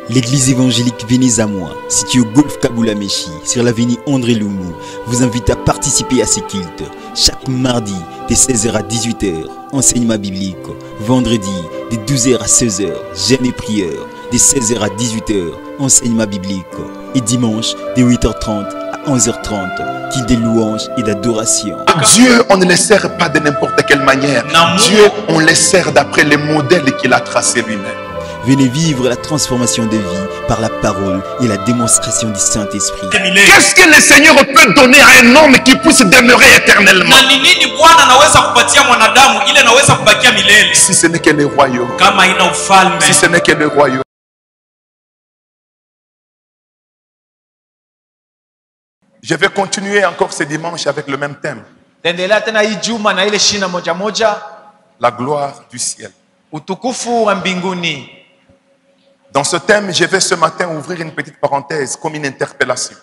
L'église évangélique Venez à moi, située au Golf Kaboulamechi, sur l'avenue André Loumou, vous invite à participer à ces cultes. Chaque mardi, de 16h à 18h, enseignement biblique. Vendredi, de 12h à 16h, jeûne et prière. De 16h à 18h, enseignement biblique. Et dimanche, de 8h30 à 11h30, culte de louanges et d'adoration. Dieu, on ne le sert pas de n'importe quelle manière. Dieu, on le sert d'après les modèles qu'il a tracés lui-même. Venez vivre la transformation de vie par la parole et la démonstration du Saint-Esprit. Qu'est-ce que le Seigneur peut donner à un homme qui puisse demeurer éternellement? Si ce n'est que le royaume. Si ce n'est que le royaume. Je vais continuer encore ce dimanche avec le même thème. La gloire du ciel. Dans ce thème, je vais ce matin ouvrir une petite parenthèse comme une interpellation.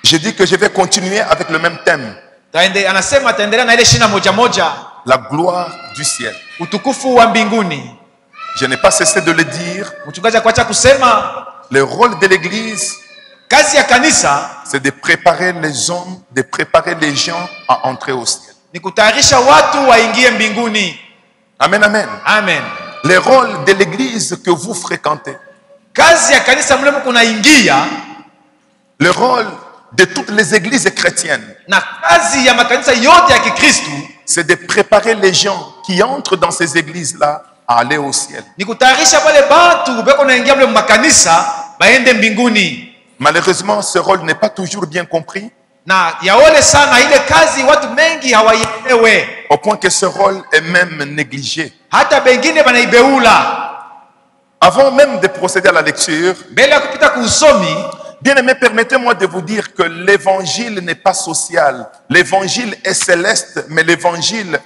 Je dis que je vais continuer avec le même thème. La gloire du ciel. Je n'ai pas cessé de le dire. Le rôle de l'église, c'est de préparer les hommes, de préparer les gens à entrer au ciel. Amen, amen. Amen. Le rôle de l'église que vous fréquentez, le rôle de toutes les églises chrétiennes, c'est de préparer les gens qui entrent dans ces églises-là à aller au ciel. Malheureusement, ce rôle n'est pas toujours bien compris. Au point que ce rôle est même négligé. Avant même de procéder à la lecture, bien aimé, permettez-moi de vous dire que l'évangile n'est pas social. L'évangile est céleste, mais l'évangile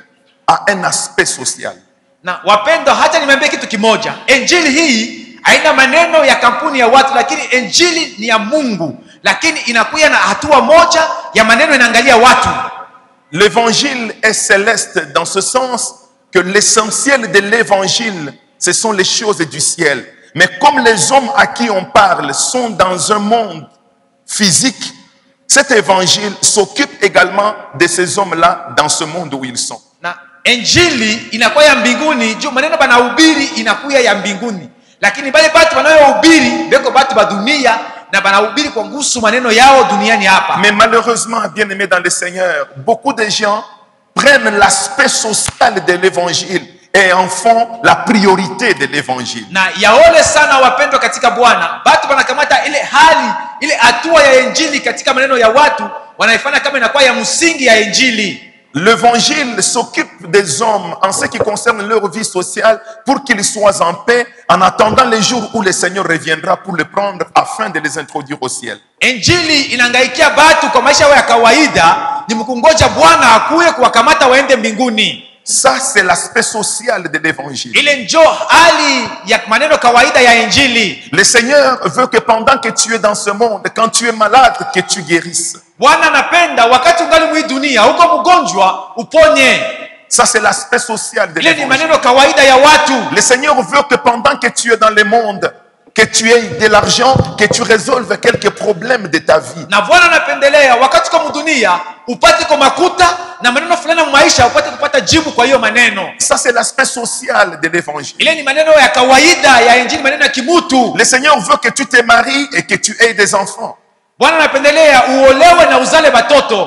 a un aspect social. Haina maneno ya kampuni ya watu, lakini injili ni ya Mungu, lakini inakuja na hatua moja ya maneno inaangalia watu. L'évangile est céleste dans ce sens que l'essentiel de l'évangile, ce sont les choses du ciel. Mais comme les hommes à qui on parle sont dans un monde physique, cet évangile s'occupe également de ces hommes-là dans ce monde où ils sont. Na injili inakuwa ya mbinguni, juu maneno banahubiri inakuwa ya mbinguni. Lakini bale batu wanayohubiri beko batu ba dunia na banahubiri kwa ngusu maneno yao duniani hapa. Mais malheureusement, bien aimé dans le Seigneur, beaucoup de gens prennent l'aspect social de l'évangile et en font la priorité de l'évangile. Na yaole sana wapendwa katika Bwana, batu wanakamata ile hali, ile hatua ya injili katika maneno ya watu, wanaifanya kama inakuwa ya msingi ya injili. L'évangile s'occupe des hommes en ce qui concerne leur vie sociale pour qu'ils soient en paix en attendant les jours où le Seigneur reviendra pour les prendre afin de les introduire au ciel. Injili inangaikia batu kwa maisha ya kawaida ni mkungoja Bwana akuye kuwakamata waende mbinguni. Ça c'est l'aspect social de l'évangile. Le Seigneur veut que pendant que tu es dans ce monde, quand tu es malade, que tu guérisses. Ça c'est l'aspect social de l'évangile. Le Seigneur veut que pendant que tu es dans le monde, que tu aies de l'argent, que tu résolves quelques problèmes de ta vie. Ça c'est l'aspect social de l'évangile. Le Seigneur veut que tu te maries et que tu aies des enfants.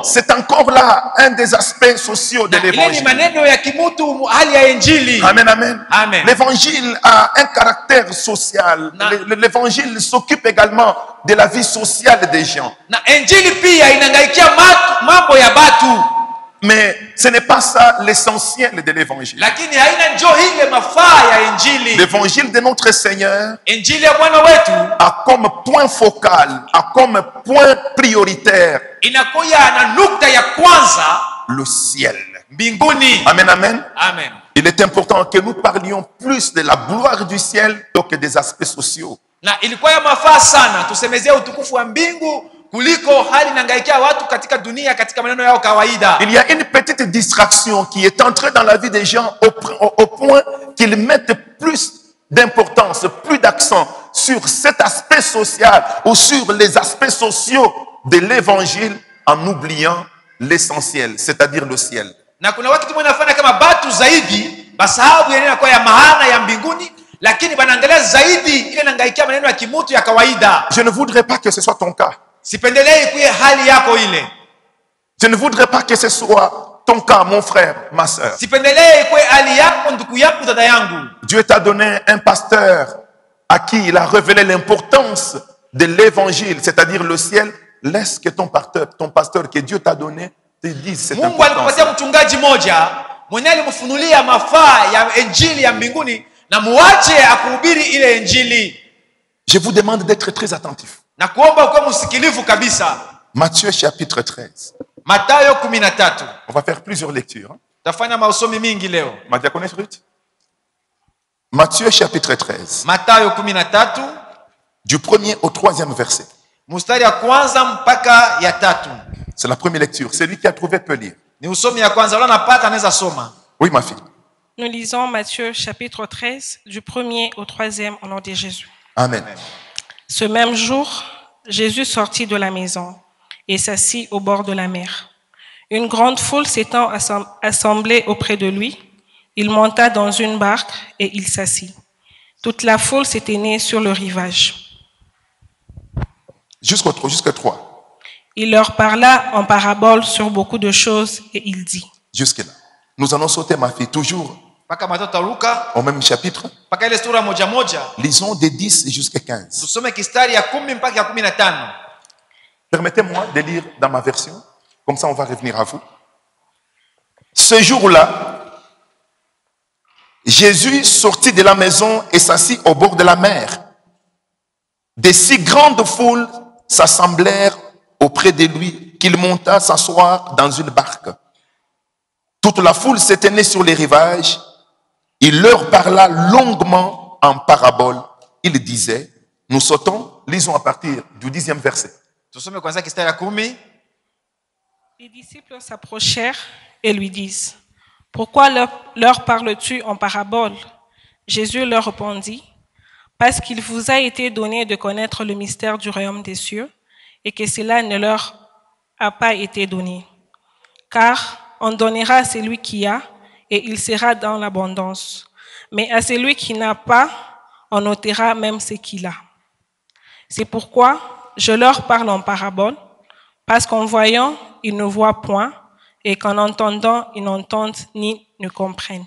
C'est encore là un des aspects sociaux de l'évangile. Amen, amen. Amen. L'évangile a un caractère social. L'évangile s'occupe également de la vie sociale des gens. Mais ce n'est pas ça l'essentiel de l'évangile. L'évangile de notre Seigneur a comme point focal, a comme point prioritaire le ciel. Amen, amen. Amen. Il est important que nous parlions plus de la gloire du ciel que des aspects sociaux. kuliko hali inangaikia watu katika dunia katika maneno yao kawaida. Il y a une petite distraction qui est entrée dans la vie des gens au point qu'ils mettent plus d'importance, plus d'accent sur cet aspect social ou sur les aspects sociaux de l'évangile en oubliant l'essentiel, c'est-à-dire le ciel. Na kuna watu kama wanafanya kama batu zaidi basahabu yenyewe kwa ya maana ya mbinguni, lakini banaangalia zaidi ile nangaikia maneno ya kimutu ya kawaida. Je ne voudrais pas que ce soit ton cas. Sipendelei kuye hali yako ile. Je ne voudrais pas que ce soit ton cas, mon frère, ma sœur. Sipendelei kuye hali yako ndugu yako dada yangu. Dieu t'a donné un pasteur à qui il a révélé l'importance de l'évangile, c'est-à-dire le ciel. Laisse que ton pasteur que Dieu t'a donné te dise cette Mungu alikupatia mchungaji moja mwenye alimfunulia mafaa ya injili ya mbinguni, na muache akuhubiri ile injili. Je vous demande d'être très attentif. Na kuomba uwe msikilivu kabisa. Matthieu chapitre 13. Mathayo 13. On va faire plusieurs lectures. Tafanya masomi mingi leo. Ma diaconesse Ruth. Matthieu chapitre 13. Mathayo 13. Du 1er au 3e verset. Mstari ya kwanza mpaka ya 3. C'est la première lecture. Celui qui a trouvé peut lire. Ni usomi ya kwanza, wala napata anaweza soma. Oui, ma fille. Nous lisons Matthieu chapitre 13, du 1er au 3e au nom de Jésus. Amen. Ce même jour, Jésus sortit de la maison et s'assit au bord de la mer. Une grande foule s'étant assemblée auprès de lui, il monta dans une barque et il s'assit. Toute la foule s'était née sur le rivage. Jusqu'au 3. Il leur parla en parabole sur beaucoup de choses et il dit. Jusque-là. Nous allons sauter, ma fille, toujours au même chapitre. Lisons des 10 jusqu'à 15. Permettez-moi de lire dans ma version, comme ça on va revenir à vous. Ce jour-là, Jésus sortit de la maison et s'assit au bord de la mer. De si grandes foules s'assemblèrent auprès de lui qu'il monta s'asseoir dans une barque. Toute la foule s'était née sur les rivages. Il leur parla longuement en parabole. Il disait, nous sautons, lisons à partir du 10e verset. Les disciples s'approchèrent et lui disent, pourquoi leur parles-tu en parabole? Jésus leur répondit, parce qu'il vous a été donné de connaître le mystère du royaume des cieux et que cela ne leur a pas été donné. Car on donnera à celui qui a et il sera dans l'abondance. Mais à celui qui n'a pas, on ôtera même ce qu'il a. C'est pourquoi je leur parle en parabole, parce qu'en voyant, ils ne voient point, et qu'en entendant, ils n'entendent ni ne comprennent.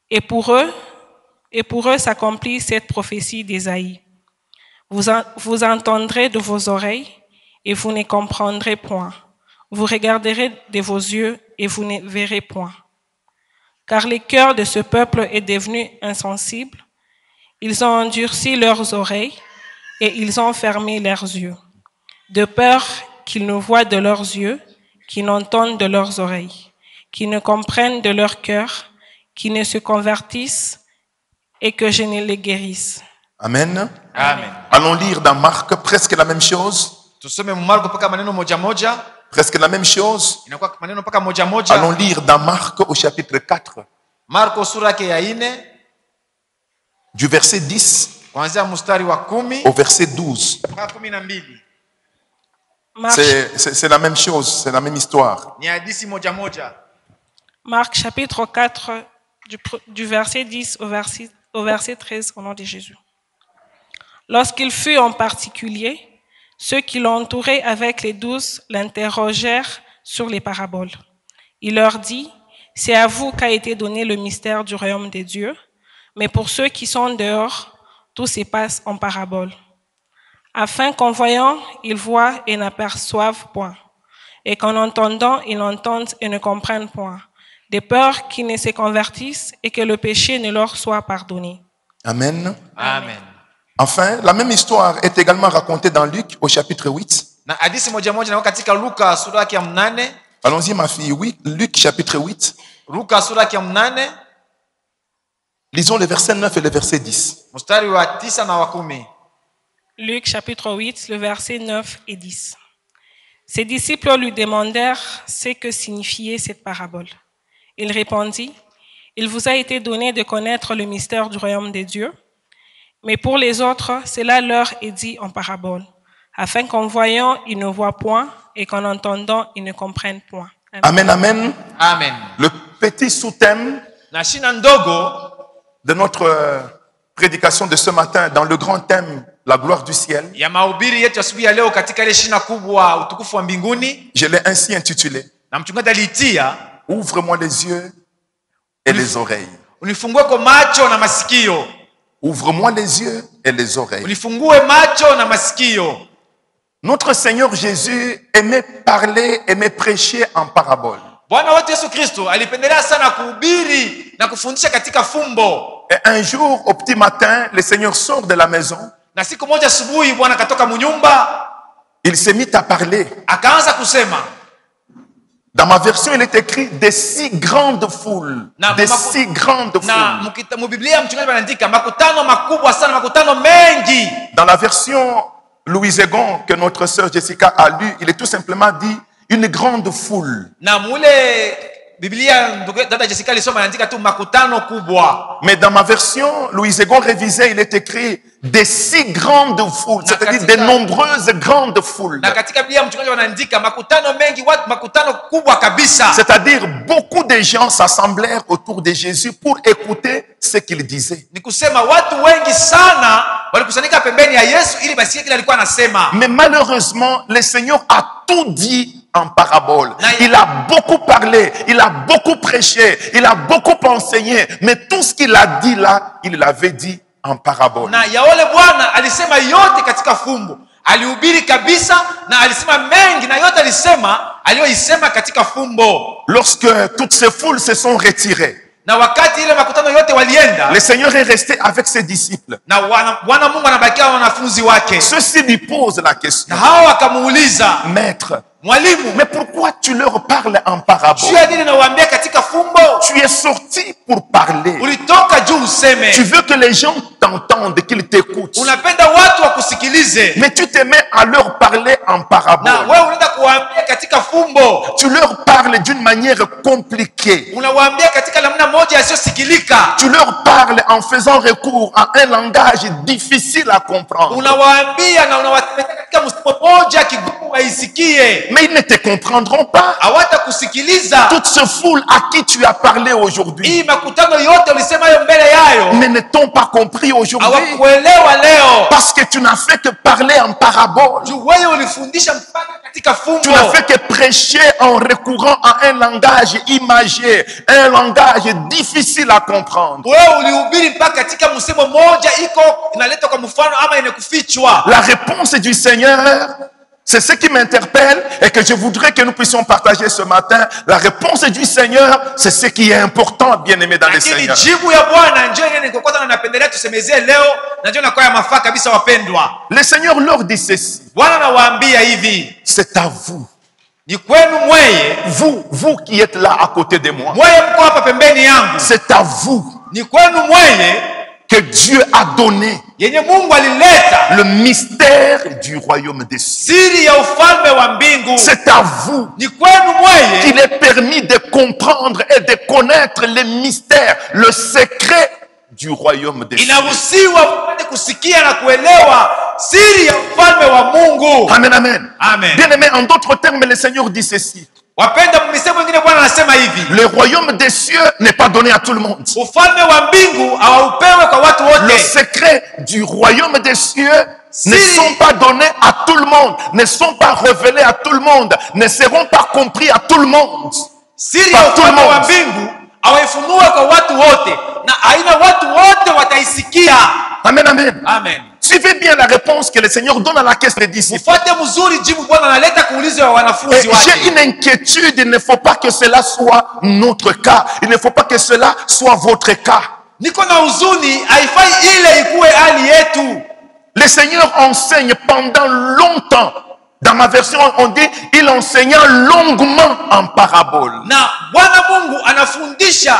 Et pour eux s'accomplit cette prophétie d'Ésaïe. Vous entendrez de vos oreilles, et vous ne comprendrez point. Vous regarderez de vos yeux, et vous ne verrez point. Car le cœur de ce peuple est devenu insensible. Ils ont endurci leurs oreilles, et ils ont fermé leurs yeux, de peur qu'ils ne voient de leurs yeux, qu'ils n'entendent de leurs oreilles, qu'ils ne comprennent de leur cœur, qu'ils ne se convertissent et que je ne les guérisse. Amen. Amen. Allons lire dans Marc presque la même chose. Presque la même chose. Allons lire dans Marc au chapitre 4. Du verset 10 au verset 12. C'est la même chose, c'est la même histoire. Marc chapitre 4, du verset 10 au verset 13, au nom de Jésus. Lorsqu'il fut en particulier, ceux qui l'entouraient avec les 12 l'interrogèrent sur les paraboles. Il leur dit, c'est à vous qu'a été donné le mystère du royaume des dieux, mais pour ceux qui sont dehors, tout se passe en paraboles. Afin qu'en voyant, ils voient et n'aperçoivent point, et qu'en entendant, ils n'entendent et ne comprennent point, de peur qu'ils ne se convertissent et que le péché ne leur soit pardonné. Amen. Amen. Enfin, la même histoire est également racontée dans Luc au chapitre 8. Allons-y ma fille, oui, Luc chapitre 8. Lisons les versets 9 et le verset 10. Luc chapitre 8, le verset 9 et 10. Ses disciples lui demandèrent ce que signifiait cette parabole. Il répondit, « Il vous a été donné de connaître le mystère du royaume des dieux, mais pour les autres, cela leur est dit en parabole, afin qu'en voyant, ils ne voient point, et qu'en entendant, ils ne comprennent point. » Amen, amen. Amen. Le petit sous-thème Na shina ndogo de notre prédication de ce matin, dans le grand thème, la gloire du ciel, ya mahubiri yetu asubuhi ya leo katika ile shina kubwa utukufu wa mbinguni, je l'ai ainsi intitulé, na mchungaji aliitia ouvre-moi les yeux et les oreilles. unifungue kwa macho na masikio. Ouvre-moi les yeux et les oreilles. Unifungue macho na masikio. Notre Seigneur Jésus aimait parler, aimait prêcher en parabole. Bwana wetu Yesu Kristo alipendelea sana kuhubiri na kufundisha katika fumbo. Et un jour, au petit matin, le Seigneur sort de la maison. Na siku moja asubuhi Bwana katoka munyumba, Il s'est mis à parler. akaanza kusema. Dans ma version, il est écrit des si grandes foules. Na Des maku- si grandes Na foules. mu Biblia mchungaji anaandika makutano makubwa sana, makutano mengi. Dans la version Louis Egon que notre sœur Jessica a lu, il est tout simplement dit une grande foule. Na mule Biblia dada Jessica alisoma anaandika tu makutano kubwa. Mais dans ma version Louis Egon révisée, il est écrit des si grandes foules, Na c'est-à-dire katika- des nombreuses grandes foules. Na katika Biblia mchungaji anaandika makutano mengi, watu makutano kubwa kabisa. C'est-à-dire beaucoup de gens s'assemblèrent autour de Jésus pour écouter ce qu'il disait. Ni kusema watu wengi sana walikusanyika pembeni ya Yesu ili basikie kile alikuwa anasema. Mais malheureusement, le Seigneur a tout dit en parabole. Na- Il a beaucoup parlé, il a beaucoup prêché, il a beaucoup enseigné, mais tout ce qu'il a dit là, il l'avait dit en parabole. Na Yaole Bwana alisema yote katika fumbo. Alihubiri kabisa na alisema mengi na yote alisema aliyoisema katika fumbo. Lorsque toutes ces foules se sont retirées, Na wakati ile makutano yote walienda, le Seigneur est resté avec ses disciples. na Bwana Mungu anabakia na wanafunzi wake. Ceux-ci lui posent la question. Na hao wakamuuliza, Maître, mwalimu, mais pourquoi tu leur parles en parabole? juu ya nini nawaambia katika fumbo? Tu es sorti pour parler. Ulitoka juu useme. Tu veux que les gens t'entendent, qu'ils t'écoutent. Unapenda watu wakusikilize. Mais tu te mets à leur parler en parabole. Na wewe unaenda kuwaambia katika fumbo. Tu leur parles d'une manière compliquée. Unawaambia katika namna moja isiyosikilika. Tu leur parles en faisant recours à un langage difficile à comprendre. Unawaambia na unawapeleka katika msemo moja kigumu waisikie. Mais ils ne te comprendront pas. Hawatakusikiliza. Toute ce foule à qui tu as parlé aujourd'hui Hii makutano yote ulisema hayo mbele yayo. ne t'ont pas compris aujourd'hui. Hawakuelewa leo. Parce que tu n'as fait que parler en parabole. Juu wewe ulifundisha mpaka katika fumbo. Tu n'as fait que prêcher en recourant à un langage imagé, un langage difficile à comprendre. Wewe ulihubiri mpaka katika msemo moja iko inaletwa kwa mfano ama inakufichwa. La réponse du Seigneur, c'est ce qui m'interpelle et que je voudrais que nous puissions partager ce matin. La réponse du Seigneur, c'est ce qui est important, bien-aimé dans le Lakini Seigneur. jibu ya Bwana ndio ile nilikokuwa napendelea tusemezie leo na ndio inakuwa ya mafaa kabisa wapendwa. Le Seigneur leur dit ceci. Bwana anawaambia hivi, C'est à vous. ni kwenu mweye, Vous qui êtes là à côté de moi. mweye mko hapa pembeni yangu. C'est à vous Ni kwenu mweye que Dieu a donné yenye Mungu alileta le mystère du royaume des cieux. siri ya ufalme wa mbingu. C'est à vous Ni kwenu mweye qu'il est permis de comprendre et de connaître les mystères, le secret du royaume des cieux. inaruhusiwa mpate kusikia na kuelewa siri ya ufalme wa Mungu. Amen, amen. Amen. Bien aimé, en d'autres termes, le Seigneur dit ceci. Wapenda, misemo mingine Bwana anasema hivi, Le royaume des cieux n'est pas donné à tout le monde. ufalme wa mbingu hawaupewe kwa watu Le wote. secret du royaume des cieux ne Si- sont pas donnés à tout le monde, ne sont pas révélés à tout le monde, ne seront pas compris à tout le monde. Siri Par ya tout le ufalme wa monde. mbingu hawaifunue kwa watu wote, na aina watu wote wataisikia. Amen, amen. Amen. Suivez bien la réponse que le Seigneur donne à la question des disciples. Ufuate mzuri jibu Bwana analeta kuuliza wa Et wanafunzi j'ai wake. une inquiétude, il ne faut pas que cela soit notre cas. Il ne faut pas que cela soit votre cas. Niko na huzuni, haifai ile ikuwe hali yetu. Le Seigneur enseigne pendant longtemps. Dans ma version, on dit, il enseigna longuement en parabole. Na Bwana Mungu anafundisha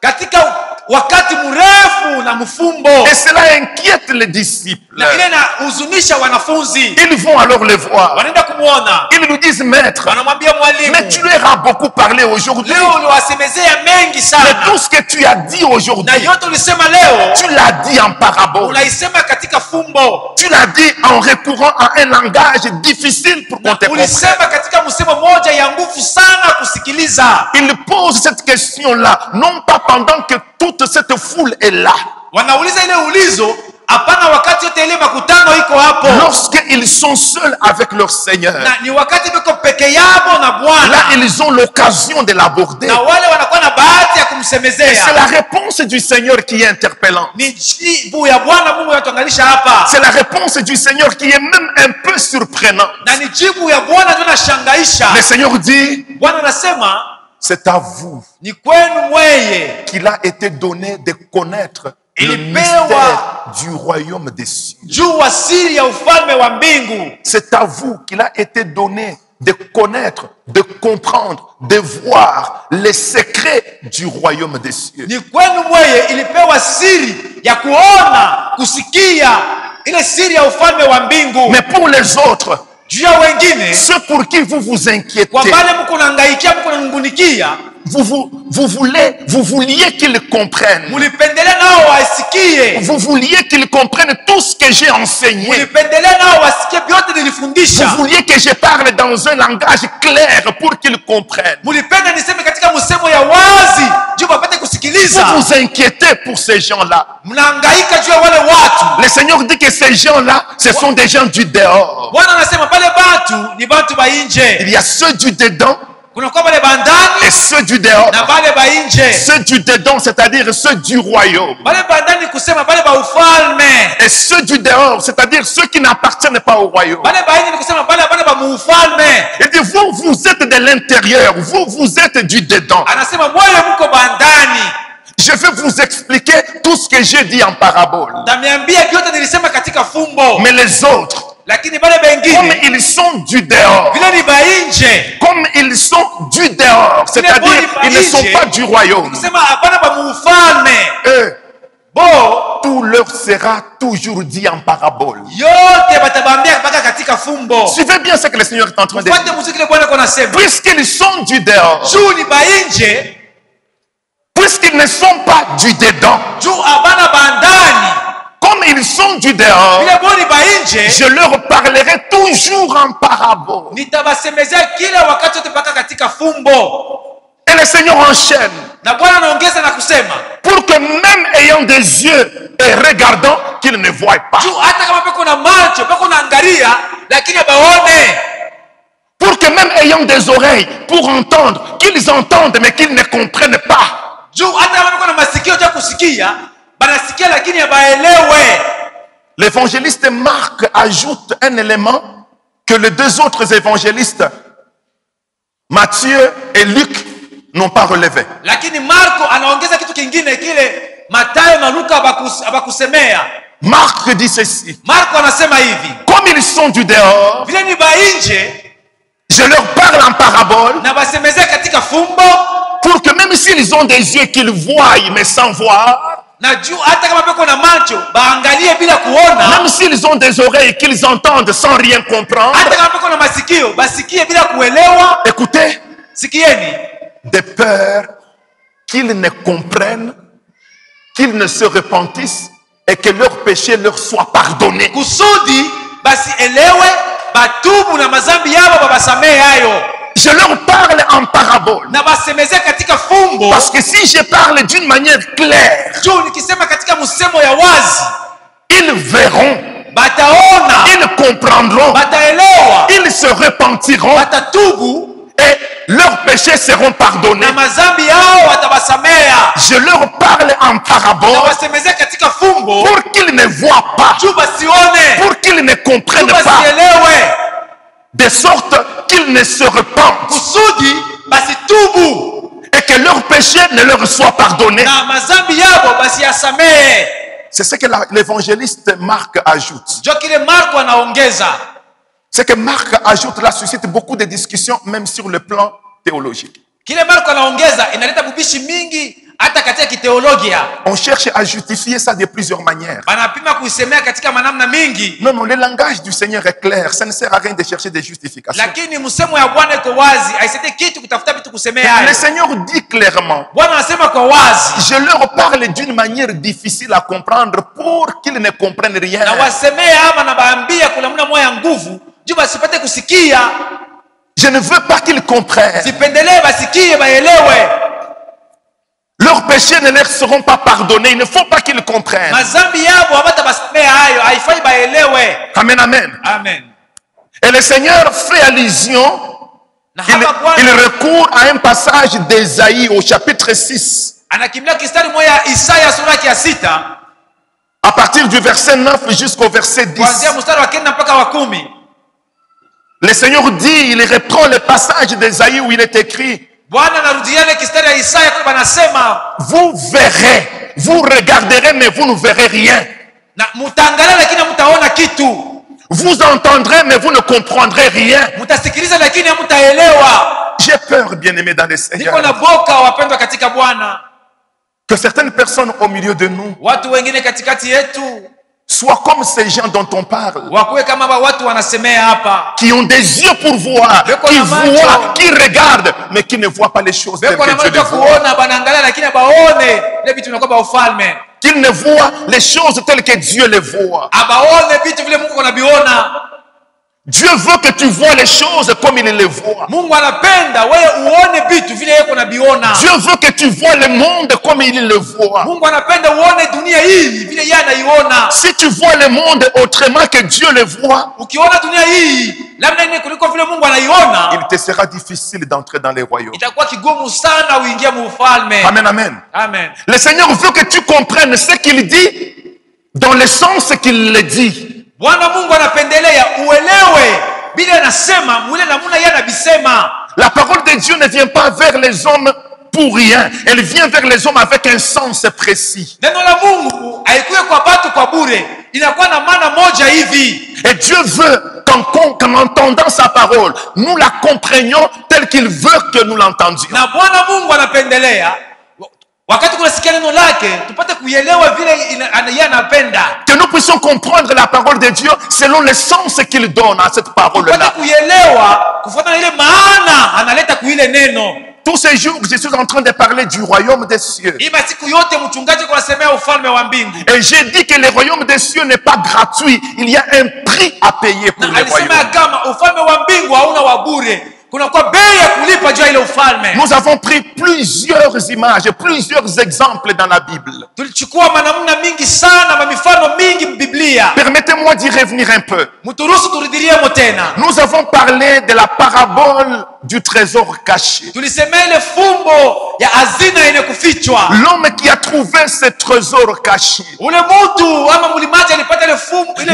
katika wakati mrefu na mfumbo, Et cela inquiète les disciples. na ile inahuzunisha wanafunzi. Ils vont alors le voir. Wanaenda kumuona, Ils nous disent, maître, wanamwambia mwalimu, mais tu leur as beaucoup parlé aujourd'hui. leo uliwasemezea mengi Mais sana, tout ce que tu as dit na aujourd'hui, yote ulisema leo tu l'as dit en parabole. unaisema katika fumbo, Tu l'as dit en recourant à un langage difficile pour qu'on na te comprenne. ulisema katika msemo moja ya nguvu sana kusikiliza. Il pose cette question-là, non pas pendant que toute cette foule est là. Wanauliza ile ulizo, hapana wakati yote ile makutano iko hapo, Lorsqu'ils sont seuls avec leur Seigneur, na ni wakati biko peke yao na là Bwana, ils ont l'occasion de l'aborder. na wale wanakuwa na bahati ya Et c'est kumsemezea. la réponse du Seigneur qui est interpellante. Ni jibu ya Bwana Mungu yanatuangalisha hapa, C'est la réponse du Seigneur qui est même un peu surprenante. na ni jibu ya Bwana ndio nashangaisha. Le Seigneur dit, Bwana anasema c'est à vous ni kwenu mweye qu'il a été donné de connaître le Ilipewa mystère du royaume des cieux. juu wa siri ya ufalme wa mbingu. C'est à vous qu'il a été donné de connaître, de comprendre, de voir les secrets du royaume des cieux. Ni kwenu mweye ilipewa siri ya kuona, kusikia ile siri ya ufalme wa mbingu. Mais pour les autres, Juu ya wengine, ceux pour qui vous vous inquiétez, kwa wale mko nangaikia, mko nangunikia, vous vouliez qu'ils comprennent. mulipendelea nao wasikie, Vous vouliez qu'ils comprennent tout ce que j'ai enseigné. mulipendelea nao wasikie vyote Vous nilifundisha. vouliez que je parle dans un langage clair pour qu'ils comprennent. Mulipenda niseme katika msemo ya wazi juu wapate kusikiliza. Vous vous inquiétez pour ces gens-là. Mnahangaika juu ya wale watu. Le Seigneur dit que ces gens-là, ce sont des gens du dehors. Bwana anasema pale batu ni batu ba nje. Il y a ceux du dedans Kuna kwa wale bandani et ceux du dehors. na wale ba nje. Ceux du dedans, c'est-à-dire ceux du royaume. Wale bandani kusema wale ba ufalme. Et ceux du dehors, c'est-à-dire ceux qui n'appartiennent pas au royaume. Wale ba nje ni kusema wale ba muufalme. Il dit, vous êtes de l'intérieur, vous êtes du dedans. Anasema moyo mko bandani. Je vais vous expliquer tout ce que j'ai dit en parabole. Tamiambia vyote nilisema katika fumbo. Mais les autres, Lakini wale comme wengine ils sont du dehors, vile ni ba nje. comme ils sont du dehors, c'est-à-dire ils ne sont pas du royaume, Kusema hapana ba muufalme. eux, Bo tout leur sera toujours dit en parabole. yote batabambia mpaka katika fumbo. Suivez bien ce que le Seigneur est en train de Fuate dire. muziki ile Bwana kona sema. Puisqu'ils sont du dehors, Juu ni ba nje, puisqu'ils ne sont pas du dedans, juu abana bandani. comme ils sont du dehors, Vile boni ba nje, je leur parlerai toujours en parabole. nitabasemezea kila wakati wote mpaka katika fumbo. Et le Seigneur enchaîne Na Bwana anaongeza na kusema, pour que même ayant des yeux et regardant, qu'ils ne voient pas. juu hata kama peko na macho, peko na angalia, lakini abaone. Pour que même ayant des oreilles pour entendre, qu'ils entendent mais qu'ils ne comprennent pas. Juu hata kama peko na masikio ya kusikia, banasikia lakini abaelewe. L'évangéliste Marc ajoute un élément que les deux autres évangélistes, Matthieu et Luc, n'ont pas relevé. Lakini Marko anaongeza kitu kingine kile Mathayo na Luka abakusemea. Marc dit ceci. Marko anasema hivi, Comme ils sont du dehors, vile ni ba nje je leur parle en parabole na basemezea katika fumbo, pour que même s'ils ont des yeux qu'ils voient mais sans voir, na juu hata kama peko na macho baangalie bila kuona, même s'ils ont des oreilles qu'ils entendent sans rien comprendre, hata kama peko na masikio basikie bila kuelewa. écoutez, Sikieni, de peur qu'ils ne comprennent, qu'ils ne se repentissent et que leurs péchés leur soient pardonnés. kusudi basi elewe, batubu na mazambi yao babasamee hayo, Je leur parle en parabole. na basemezea katika fumbo. Parce que si je parle d'une manière claire, Juu nikisema katika msemo ya wazi, ils verront, bataona, ils comprendront, bataelewa, ils se repentiront batatubu et leurs péchés seront pardonnés. na mazambi yao watabasamea. Je leur parle en Na parabole wasemezea katika fumbo pour qu'ils ne voient pas, juu basione, pour qu'ils ne juu comprennent pas, basielewe, de sorte qu'ils ne se repentent kusudi basitubu et que leurs péchés ne leur soient pardonnés. na mazambi yao basiyasamee. C'est ce que l'évangéliste Marc ajoute. Jo kile Marko anaongeza. Ce que Marc ajoute là suscite beaucoup de discussions, même sur le plan théologique. Kile Marko anaongeza inaleta bubishi mingi hata katika kiteolojia On cherche à justifier ça de plusieurs manières. banapima kuisemea katika manamna mingi, Non, non, le langage du Seigneur est clair. Ça ne sert à rien de chercher des justifications. lakini msemo ya Bwana iko wazi, haisaidii kitu kutafuta vitu kusemea hayo. Le Seigneur dit clairement, Bwana anasema kwa wazi, je leur parle d'une manière difficile à comprendre pour qu'ils ne comprennent rien. na wasemea ama na baambia kuna mna moya nguvu juu basipate kusikia. Je ne veux pas qu'ils comprennent. Sipendelee basikie baelewe. Leurs péchés ne leur seront pas pardonnés. Il ne faut pas qu'ils comprennent. Mazambi yabo hawata basemea hayo, haifai baelewe. Amen, amen. Amen. Et le Seigneur fait allusion, Na hapa il Bwana recourt à un passage d'Ésaïe au chapitre 6, anakimbilia kistari moja Isaya sura ya 6 à partir du verset 9 jusqu'au verset 10. kuanzia mstari wa 9 mpaka wa 10. Le Seigneur dit, il reprend le passage d'Ésaïe où il est écrit, Bwana anarudiana kistari ya Isaya kwa banasema, vous verrez, vous regarderez, mais vous ne verrez rien. na mutaangalia lakini mtaona kitu. Vous entendrez, mais vous ne comprendrez rien. Mtasikiliza lakini hamtaelewa. J'ai peur, bien-aimés dans le Niko Seigneur, na boka wapendwa katika Bwana. que certaines personnes au milieu de nous Watu wengine katikati yetu soient comme ces gens dont on parle, wakuwe kama watu wanasemea hapa. qui ont des yeux pour voir, Beko qui na macho. voient, qui regardent, mais qui ne voient pas les choses telles Beko na que Dieu les macho voit. kuona banaangalia lakini baone ile vitu vinakuwa ba ufalme. Qu'ils ne voient les choses telles que Dieu les voit. Abaone vitu vile Mungu anaviona. Dieu veut que tu vois les choses comme il les voit. Mungu anapenda wewe uone vitu vile yeye unaviona. Dieu veut que tu vois le monde comme il le voit. Mungu anapenda uone dunia hii vile yeye anaiona. Si tu vois le monde autrement que Dieu le voit, Ukiona dunia hii labda ni kuliko vile Mungu anaiona, il te sera difficile d'entrer dans les royaumes. itakuwa kigumu sana uingie mu ufalme. Amen, amen. Amen. Le Seigneur veut que tu comprennes ce qu'il dit dans le sens qu'il le dit. Bwana Mungu anapendelea uelewe bila anasema mwile namuna yeye anabisema. La parole de Dieu ne vient pas vers les hommes pour rien. Elle vient vers les hommes avec un sens précis. Neno la Mungu haikuwe kwa batu kwa bure, inakuwa na maana moja hivi. Et Dieu veut qu'en entendant sa parole, nous la comprenions telle qu'il veut que nous l'entendions. Na Bwana Mungu anapendelea wakati kunasikia neno lake tupate kuielewa vile yeye anapenda. Que nous puissions comprendre la parole de Dieu selon le sens qu'il donne à cette Tupate parole-là. kuielewa kufuatana ile maana analeta kuile neno. Tous ces jours, je suis en train de parler du royaume des cieux. Hii masiku yote mchungaji kwa semea ufalme wa mbingu. Et j'ai dit que le royaume des cieux n'est pas gratuit. Il y a un prix à payer pour Na le royaume. alisema kama ufalme wa mbingu hauna wa bure. Kuna kwa bei ya kulipa juu ya ile ufalme. Nous avons pris plusieurs images, plusieurs exemples dans la Bible. Tulichukua manamna mingi sana na mifano mingi Biblia. Permettez-moi d'y revenir un peu. Mturuhusu turudilie tena. Nous avons parlé de la parabole du trésor caché. Tulisemea ile fumbo ya hazina yenye kufichwa. L'homme qui a trouvé ce trésor caché Ule mtu ama mlimaji alipata ile fumbo ile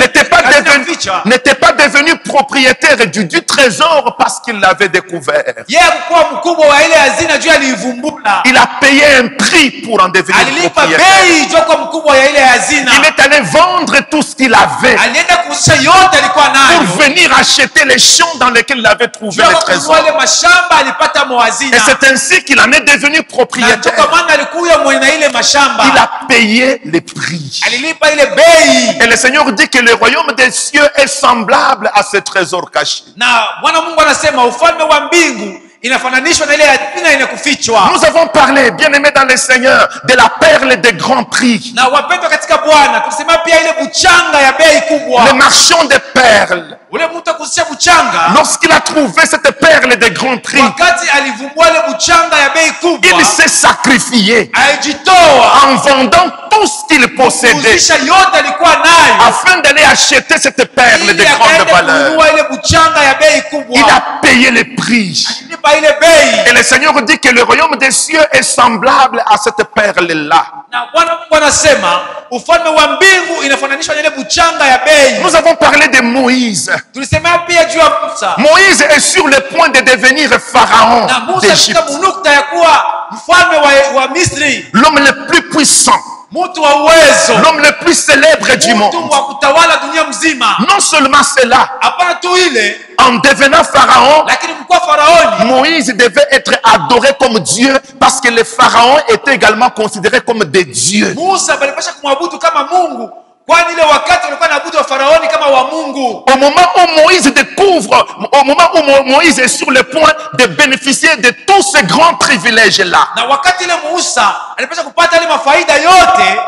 n'était pas devenu propriétaire du trésor parce qu'il l'avait découvert. Yeye alikuwa mkubwa wa ile hazina juu aliivumbula. Il a payé un prix pour en devenir Alilipa propriétaire. bei juu kwa mkubwa ya ile hazina. Il est allé vendre tout ce qu'il avait Alienda kuuzisha yote alikuwa nayo. pour venir acheter les champs dans lesquels il avait trouvé le trésor. Ile mashamba alipata moazina. Et c'est ainsi qu'il en est devenu propriétaire. Kwa maana alikuwa mwenye ile mashamba. Il a payé les prix. Alilipa ile bei. Et le Seigneur dit que le royaume des cieux est semblable à ce trésor caché. Na Bwana Mungu anasema ufalme wa mbingu inafananishwa na ile hazina yenye kufichwa. Nous avons parlé, bien-aimés dans le Seigneur, de la perle de grand prix. Na wapendwa katika Bwana, tulisema pia ile buchanga ya bei kubwa. Le marchand de perles, Ule mtu akusisha buchanga, lorsqu'il a trouvé cette perle de grand prix, wakati alivumbua ile buchanga ya bei kubwa, il s'est sacrifié alijitoa en vendant tout ce qu'il possédait kuuzisha yote alikuwa nayo afin d'aller acheter cette perle de ili grande akaenda valeur. kununua ile buchanga ya bei kubwa. Il a payé les prix. Alipa ile bei. Et le Seigneur dit que le royaume des cieux est semblable à cette perle-là. Na Bwana Mungu anasema ufalme wa mbingu inafananishwa na ile buchanga ya bei. Nous avons parlé de Moïse. Tulisema pia juu ya Musa. Moïse est sur le point de devenir pharaon Na Musa d'Égypte. katika munukta ya kuwa mfalme wa Misri. L'homme le plus puissant. mtu wa uwezo, l'homme le plus célèbre du monde. mtu wa kutawala dunia mzima. Non seulement cela, Hapana tu ile, en devenant pharaon, lakini mkuu Faraoni Moïse devait être adoré comme Dieu parce que les pharaons étaient également considérés comme des dieux. Musa balipasha kumwabudu kama Mungu, kwani ile wakati walikuwa naabudu wa Faraoni kama wa Mungu. Au moment où Moïse découvre, au moment où Moïse est sur le point de bénéficier de tous ces grands privilèges-là, Na wakati ile Musa alipasha kupata ile mafaida yote,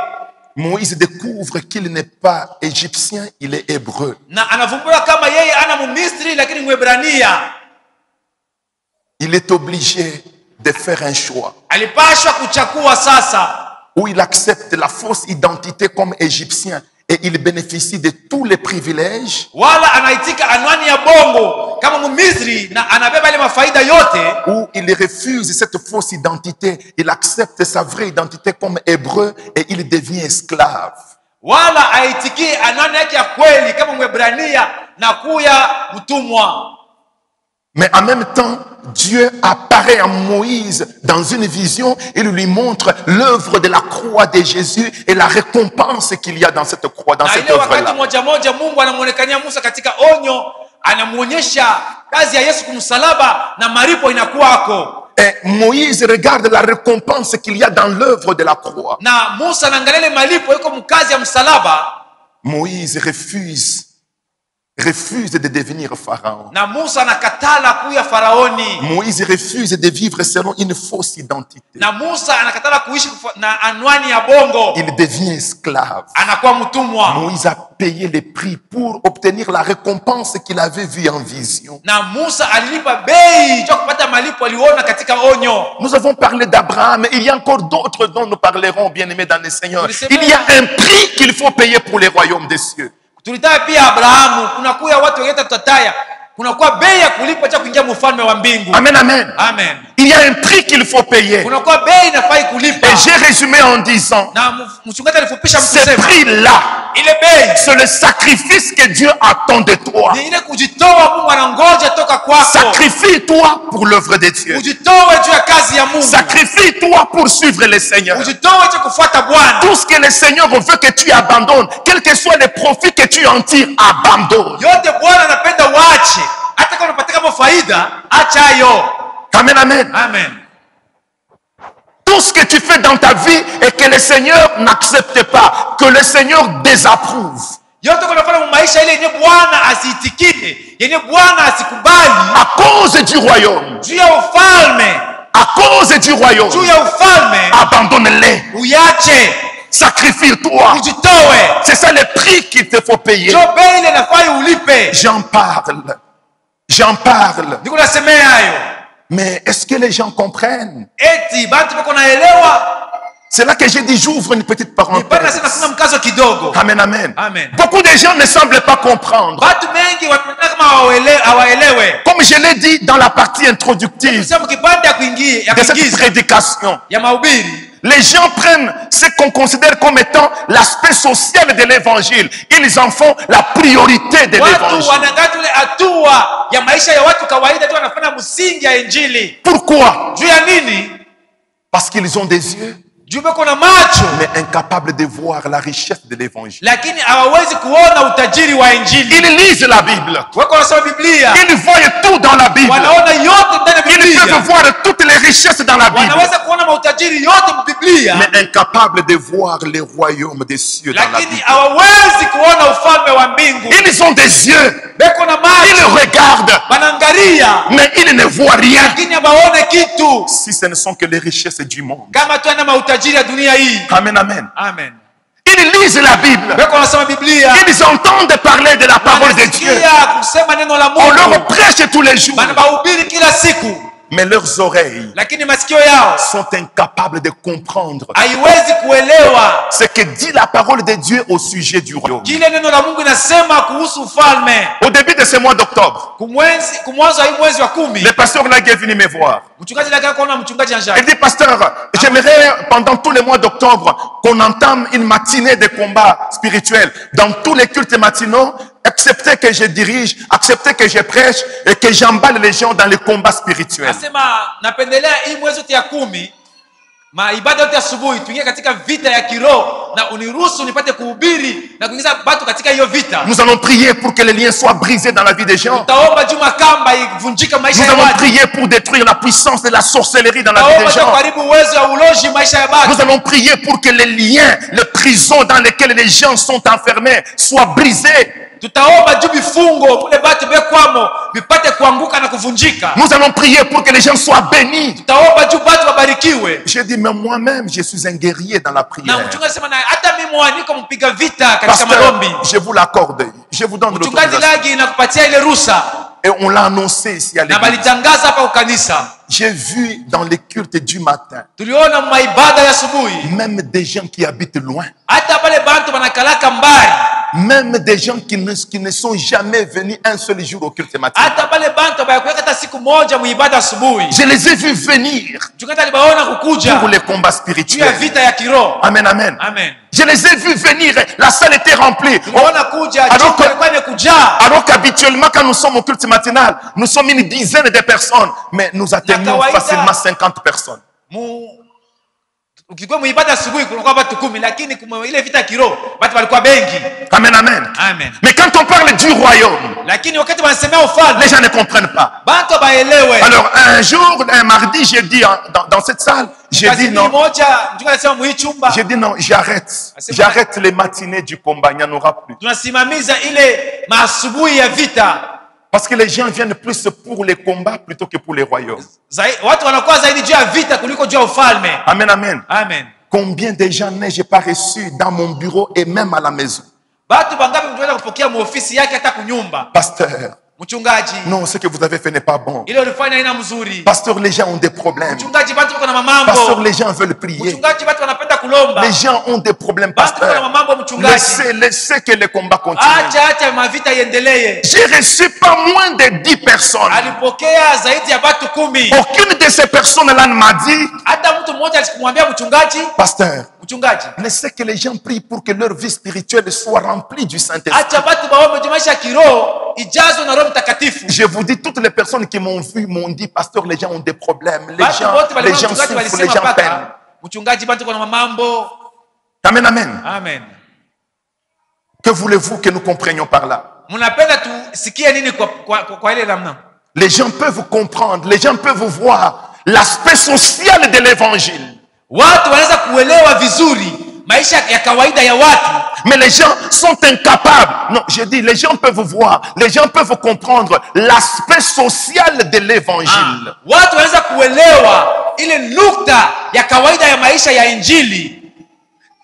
Moïse découvre qu'il n'est pas égyptien, il est hébreu. na anavumbua kama yeye ana Mumisri lakini Mwebrania. Il est obligé de faire un choix Alipashwa kuchakua sasa, où il accepte la fausse identité comme égyptien et il bénéficie de tous les privilèges, wala anaitika anwani ya bongo kama Mumisri na anabeba ile mafaida yote, où il refuse cette fausse identité, il accepte sa vraie identité comme hébreu et il devient esclave. wala aitikie anwani yake ya kweli kama Mwebrania na kuya mtumwa. Mais en même temps, Dieu apparaît à Moïse dans une vision et lui montre l'œuvre de la croix de Jésus et la récompense qu'il y a dans cette croix, dans Na cette ile wakati œuvre-là. moja moja Mungu anamuonekania Musa katika onyo, anamuonyesha kazi ya Yesu kumsalaba na malipo inakuwako. Et Moïse regarde la récompense qu'il y a dans l'œuvre de la croix. Na Musa anaangalia ile malipo iko mkazi ya msalaba, Moïse refuse de devenir pharaon. na Musa anakatala kuya Faraoni, Moïse refuse de vivre selon une fausse identité. na Musa anakatala kuishi na anwani ya bongo, Il devient esclave. anakuwa mtumwa. Moïse a payé les prix pour obtenir la récompense qu'il avait vue en vision. Na Musa alilipa bei cha kupata malipo aliona katika onyo. Nous avons parlé d'Abraham, il y a encore d'autres dont nous parlerons, bien-aimés dans le Seigneur. Il y a un prix qu'il faut payer pour les royaumes des cieux. Tulitaya pia Abrahamu, kuna kuya watu wengine tutataya, kuna kuwa bei ya kulipa cha kuingia mfalme wa mbingu. Amen, amen. Amen. Il y a un prix qu'il faut payer. Kuna kuwa bei inafai kulipa. Et j'ai résumé en disant, Na mchungaji alifupisha ce mkusema, prix-là, ile bei c'est le sacrifice que Dieu attend de toi. ni ile kujitoa Mungu anangoja toka kwako. Sacrifie-toi pour l'œuvre de Dieu. Ujitoe juu ya kazi ya Mungu. Sacrifie-toi pour suivre le Seigneur. Ujitoe cha kufuata Bwana. Tout ce que le Seigneur veut que tu abandonnes, quels que soient les profits que tu en tires, abandonne. Yote Bwana anapenda waache. Hata kama unapata kama faida, acha hayo. Amen, amen. Amen. Tout ce que tu fais dans ta vie et que le Seigneur n'accepte pas, que le Seigneur désapprouve, Yote kunafanya mu maisha ile yenye Bwana asiitikie, yenye Bwana asikubali, à cause du royaume, juu ya ufalme, à cause du royaume, juu ya ufalme, abandonne-les. uyache, Sacrifie-toi. ujitoe. C'est ça le prix qu'il te faut payer. Ndio bei ile nafai ulipe. J'en parle. J'en parle. Niko nasemea hayo. Mais est-ce que les gens comprennent? Eti bantu bako naelewa. C'est là que j'ai dit, j'ouvre une petite Nipana parenthèse. sema kuna mkazo kidogo. Amen, amen. Amen. Beaucoup de gens ne semblent pas comprendre. Watu mengi wanaona kama hawaelewe. Comme je l'ai dit dans la partie introductive Sema kipande ya kuingia, de cette kuingiza prédication, ya mahubiri. les gens prennent ce qu'on considère comme étant l'aspect social de l'évangile. Ils en font la priorité de Watu l'évangile. wanaangalia ile hatua ya maisha ya watu kawaida tu wanafanya msingi ya injili. Pourquoi? Juu ya nini? Parce qu'ils ont des yeux, Juu bako na macho mais incapables de voir la richesse de l'évangile. lakini hawawezi kuona utajiri wa injili. Ils lisent la Bible. Wako wanasoma Biblia, Ils voient tout dans la Bible. wanaona yote ndani ya Ils peuvent Biblia, voir toutes les richesses dans la Bible, wanaweza kuona mautajiri yote Biblia, mais incapables de voir les royaumes des cieux dans la lakini Bible. hawawezi kuona ufalme wa mbingu. Ils ont des yeux, Beko na ils macho, regardent, wanaangalia mais ils ne voient rien. lakini hawaone kitu, Si ce ne sont que les richesses du monde. kama tu ana mautajiri ya dunia hii. Amen, amen. Amen. Ils lisent la Bible. Beko wanasoma Biblia, Ils entendent parler de la parole de Dieu. wanasikia kusema neno la On leur Mungu, prêche tous les jours. wanahubiri kila siku, Mais leurs oreilles lakini masikio yao sont incapables de comprendre haiwezi kuelewa ce que dit la parole de Dieu au sujet du royaume. kile neno la Mungu inasema kuhusu ufalme. Au début de ce mois d'octobre, Kumwanzo wa hii mwezi wa 10, le pasteur Nagui est venu me voir. mchungaji nataka kuona mchungaji Il Jean-Jacques. dit, pasteur, j'aimerais pendant tous les mois d'octobre qu'on entame une matinée de combat spirituel dans tous les cultes matinaux, accepter que je dirige, accepter que je prêche et que j'emballe les gens dans les combats spirituels. Asema napendelea hii mwezi yote ya 10 maibada yote asubuhi tuingie katika vita ya kiroho na uniruhusu nipate kuhubiri na kuingiza watu katika hiyo vita. Nous allons prier pour que les liens soient brisés dans la vie des gens. Tutaomba juu makamba ivunjike maisha Nous ya allons watu. prier pour détruire la puissance de la sorcellerie dans la vie des Tutaomba gens. kuharibu uwezo wa ulozi maisha ya watu. Nous allons prier pour que les liens, les prisons dans lesquelles les gens sont enfermés soient brisés. Tutaomba juu vifungo kule watu bekwamo vipate kuanguka na kuvunjika. Nous allons prier pour que les gens soient bénis. Tutaomba juu watu wabarikiwe. J'ai dit, mais moi-même, je suis un guerrier dans la Na prière. mchungaji anasema na hata mimi mwaniko mpiga vita katika Pasteur, maombi. je vous l'accorde. Je vous donne Mchungaji l'autorisation. lagi inakupatia ile ruhusa. Et on l'a annoncé ici à Na l'église. balitangaza hapa ukanisa. J'ai vu dans les cultes du matin, Tuliona maibada ya asubuhi. même des gens qui habitent loin, Hata pale bantu banakalaka mbali. même des gens qui ne sont jamais venus un seul jour au culte matin. Hata pale bantu bayakuweka hata siku moja muibada asubuhi. Je les ai vus venir Mchungaji alibaona kukuja pour les combats juu ya spirituels. vita ya kiroho. Amen, amen. Amen. Je les ai vus venir, la salle était remplie. Tuliona kuja Alors chumba que- ilikuwa imekujaa. Alors qu'habituellement, quand nous sommes au culte matinal, nous sommes une dizaine de personnes, mais nous atteignons kawaida- facilement 50 personnes. Ukikuwa muibada asubuhi kulikuwa watu 10, lakini ile vita ya kiroho watu walikuwa bengi. Amen, amen. Amen. Mais quand on parle du royaume, Lakini wakati wanasemea ufalme, les gens ne comprennent pas. bantu baelewe. Alors, un jour, un mardi, j'ai dit dans cette salle, j'ai dit non, moja, mchungaji alisema muhii chumba j'ai dit non, j'arrête. J'arrête les matinées du combat, il n'y en aura plus. tunasimamiza ile maasubuhi ya vita. Parce que les gens viennent plus pour les combats plutôt que pour les royaumes. Watu wanakuwa zaidi juu ya vita kuliko juu ya ufalme. Amen, amen. Amen. Combien de gens n'ai-je pas reçus dans mon bureau et même à la maison? Batu bangapi mtuweza kupokea muofisi yake hata kunyumba. Pasteur, Mchungaji, non, ce que vous avez fait n'est pas bon. ile ulifanya haina mzuri. Pasteur, les gens ont des problèmes. Mchungaji, batu wako na Pasteur, mamambo. les gens veulent prier. Mchungaji, batu wanapenda kulomba. Les gens ont des problèmes, Batu wako na pasteur. mamambo mchungaji. Laissez que les combats continuent. Acha mavita iendelee. J'ai reçu pas moins de 10 personnes. Alipokea zaidi ya batu 10. Aucune de ces personnes-là ne m'a dit, Hata mtu mmoja alikumwambia mchungaji, pasteur, mchungaji, laissez que les gens prient pour que leur vie spirituelle soit remplie du Saint-Esprit. acha batu baombe juu maisha ya kiroho ijazwe na Roho Mtakatifu. Je vous dis, toutes les personnes qui m'ont vu m'ont dit, pasteur, les gens ont des problèmes. Les Batu wote gens waliona mchungaji souffrent, les walisema gens paka peinent. mchungaji, batu kuna mamambo. Amen, amen. Amen. Que voulez-vous que nous comprenions par là? Mnapenda tusikie nini kwa ile namna? Les gens peuvent comprendre, les gens peuvent voir l'aspect social de l'évangile. Watu wanaweza kuelewa vizuri maisha ya kawaida ya watu. Mais les gens sont incapables. Non, je dis, les gens peuvent voir, les gens peuvent comprendre l'aspect social de l'évangile. Watu wanaweza kuelewa ile nukta ya kawaida ya maisha ya Injili.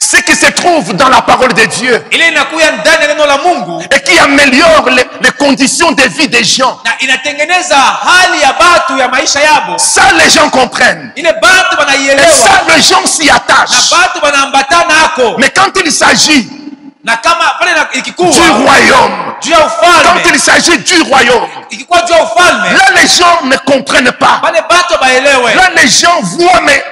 Ce qui se trouve dans la parole de Dieu Ile inakuya ndani ya neno la Mungu et qui améliore les conditions de vie des gens. na inatengeneza hali ya batu ya maisha yabo. Ça, les gens comprennent. Ile batu Et wanaielewa ça, les gens s'y na attachent. batu wanaambatana hako. Mais quand il s'agit Na kama pale ikikuwa du royaume, juu ya quand ufalme, il s'agit du royaume, ikikuwa juu ya ufalme, là, les gens ne comprennent pas. pale batu baelewe. Là, les gens voient, mais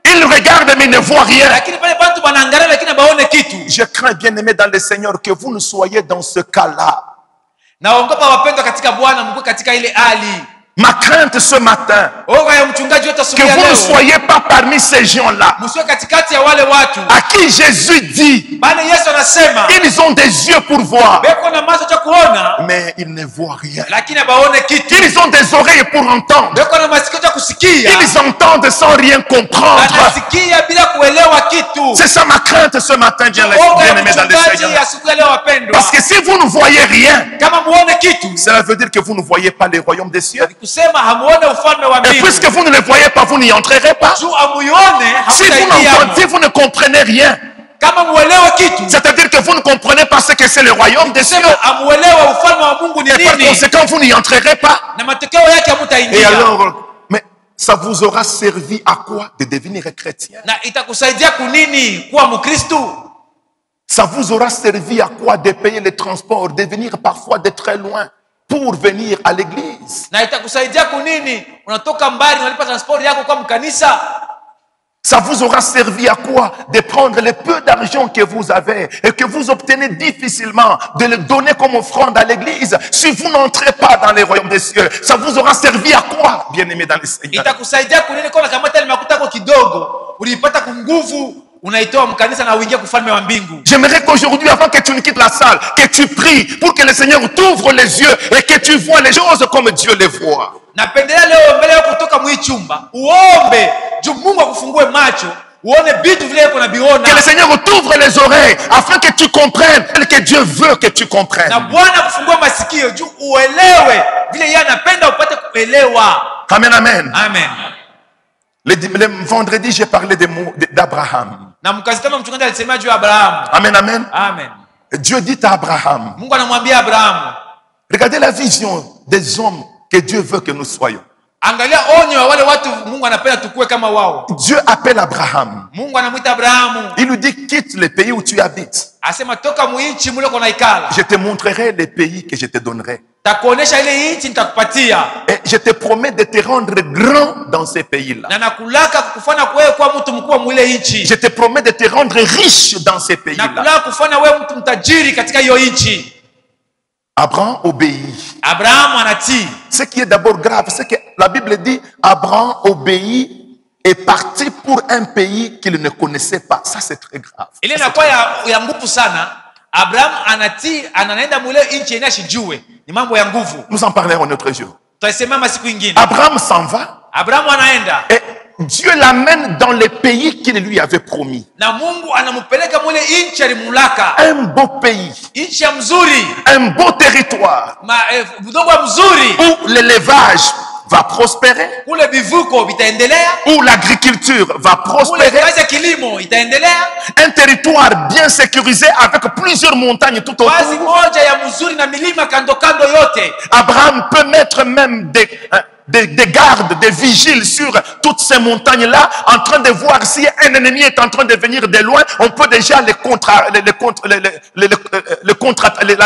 ils regardent, mais ils ne voient rien. Lakini pale batu wanaangalia lakini baone kitu. Je crains, bien-aimés dans le Seigneur, que vous ne soyez dans ce cas-là. Naongopa wapendwa katika Bwana, mko katika ile hali. Ma crainte ce matin, Oga ya mchungaji wetu que asubuhi ya vous ne leo. soyez pas parmi ces gens-là Msiwe katikati ya wale watu. à qui Jésus dit, Bali Yesu anasema, ils ont des yeux pour voir, beko na macho cha kuona mais ils ne voient rien. lakini baone kitu. Ils ont des oreilles pour entendre, Beko na masikio cha kusikia. ils entendent sans rien comprendre. Anasikia bila kuelewa kitu. C'est ça ma crainte ce matin, Oga ya bien-aimés dans le mchungaji Seigneur. asubuhi ya leo wapendwa. Parce que si vous ne voyez rien, Kama muone kitu, cela veut dire que vous ne voyez pas le royaume des cieux. kusema hamuone ufalme wa Et mbingu. puisque vous ne le voyez pas, vous n'y entrerez pas. Juu amuione Si hamtaingia. vous ne comprenez rien, Kama muelewe kitu, c'est-à-dire que vous ne comprenez pas ce que c'est le royaume des cieux. sema amuelewe ufalme wa Mungu ni Et par nini, conséquent, vous n'y entrerez pas. na matokeo yake Et hamtaingia. alors, mais ça vous aura servi à quoi de devenir chrétien? Na itakusaidia kunini kuwa Mkristo? Ça vous aura servi à quoi de payer les transports, de venir parfois de très loin pour venir à l'église? Na itakusaidia kunini unatoka mbali unalipa transport yako kwa mkanisa? Ça vous aura servi à quoi de prendre le peu d'argent que vous avez et que vous obtenez difficilement, de le donner comme offrande à l'église si vous n'entrez pas dans les royaumes des cieux? Ça vous aura servi à quoi, bien-aimés dans le Seigneur? Itakusaidia kunini kwa kamata ile makuta yako kidogo uliipata kwa nguvu, unaitoa mkanisa na uingie kufalme wa mbingu. J'aimerais qu'aujourd'hui, avant que tu ne quittes la salle, que tu pries pour que le Seigneur t'ouvre les yeux et que tu vois les choses comme Dieu les voit. Napendelea leo mbele yako kutoka mwi chumba uombe juu Mungu akufungue macho uone vitu vile yako nabiona. Que le Seigneur t'ouvre les oreilles afin que tu comprennes ce que Dieu veut que tu comprennes. Na Bwana akufungue masikio juu uelewe vile yeye anapenda upate kuelewa. Amen, amen. Amen. Le vendredi, j'ai parlé des mots d'Abraham. Na mkazitano mchungaji alisema juu Abraham. Amen, amen. Amen. Dieu dit à Abraham. Mungu anamwambia Abraham. Regardez la vision des hommes que Dieu veut que nous soyons. Angalia onyo wale watu Mungu anapenda tukue kama wao. Dieu appelle Abraham. Mungu anamuita Abrahamu. Il lui dit quitte le pays où tu habites. Asema toka muinchi mule kona ikala. Je te montrerai les pays que je te donnerai. Takuonesha ile inchi nitakupatia. Et je te promets de te rendre grand dans ces pays-là. Na nakulaka kufanya wewe kuwa mtu mkubwa mwile inchi. Je te promets de te rendre riche dans ces pays-là. Nakulaka kufanya wewe mtu mtajiri katika hiyo inchi. Abraham obéit. Abraham anatii. Ce qui est d'abord grave, c'est que la Bible dit Abraham obéit et parti pour un pays qu'il ne connaissait pas. Ça, c'est très grave. Ile inakuwa ya nguvu sana. Abraham anatii, anaenda mule inchi yenye ashijue. Ni mambo ya nguvu. Nous en parlerons un autre jour. Tutaisema siku nyingine. Abraham s'en va. Abraham anaenda. Et Dieu l'amène dans les pays qu'il lui avait promis. Na Mungu anampeleka mule inchi alimulaka. Un beau pays. Inchi ya mzuri. Un beau territoire. Budongo mzuri. Où l'élevage va prospérer. Kule bivuko vitaendelea. Où l'agriculture va prospérer. Kule kazi ya kilimo itaendelea. Un territoire bien sécurisé avec plusieurs montagnes tout autour. Wazi moja ya mzuri na milima kando kando yote. Abraham peut mettre même des gardes, des vigiles sur toutes ces montagnes-là, en train de voir si un ennemi est en train de venir de loin, on peut déjà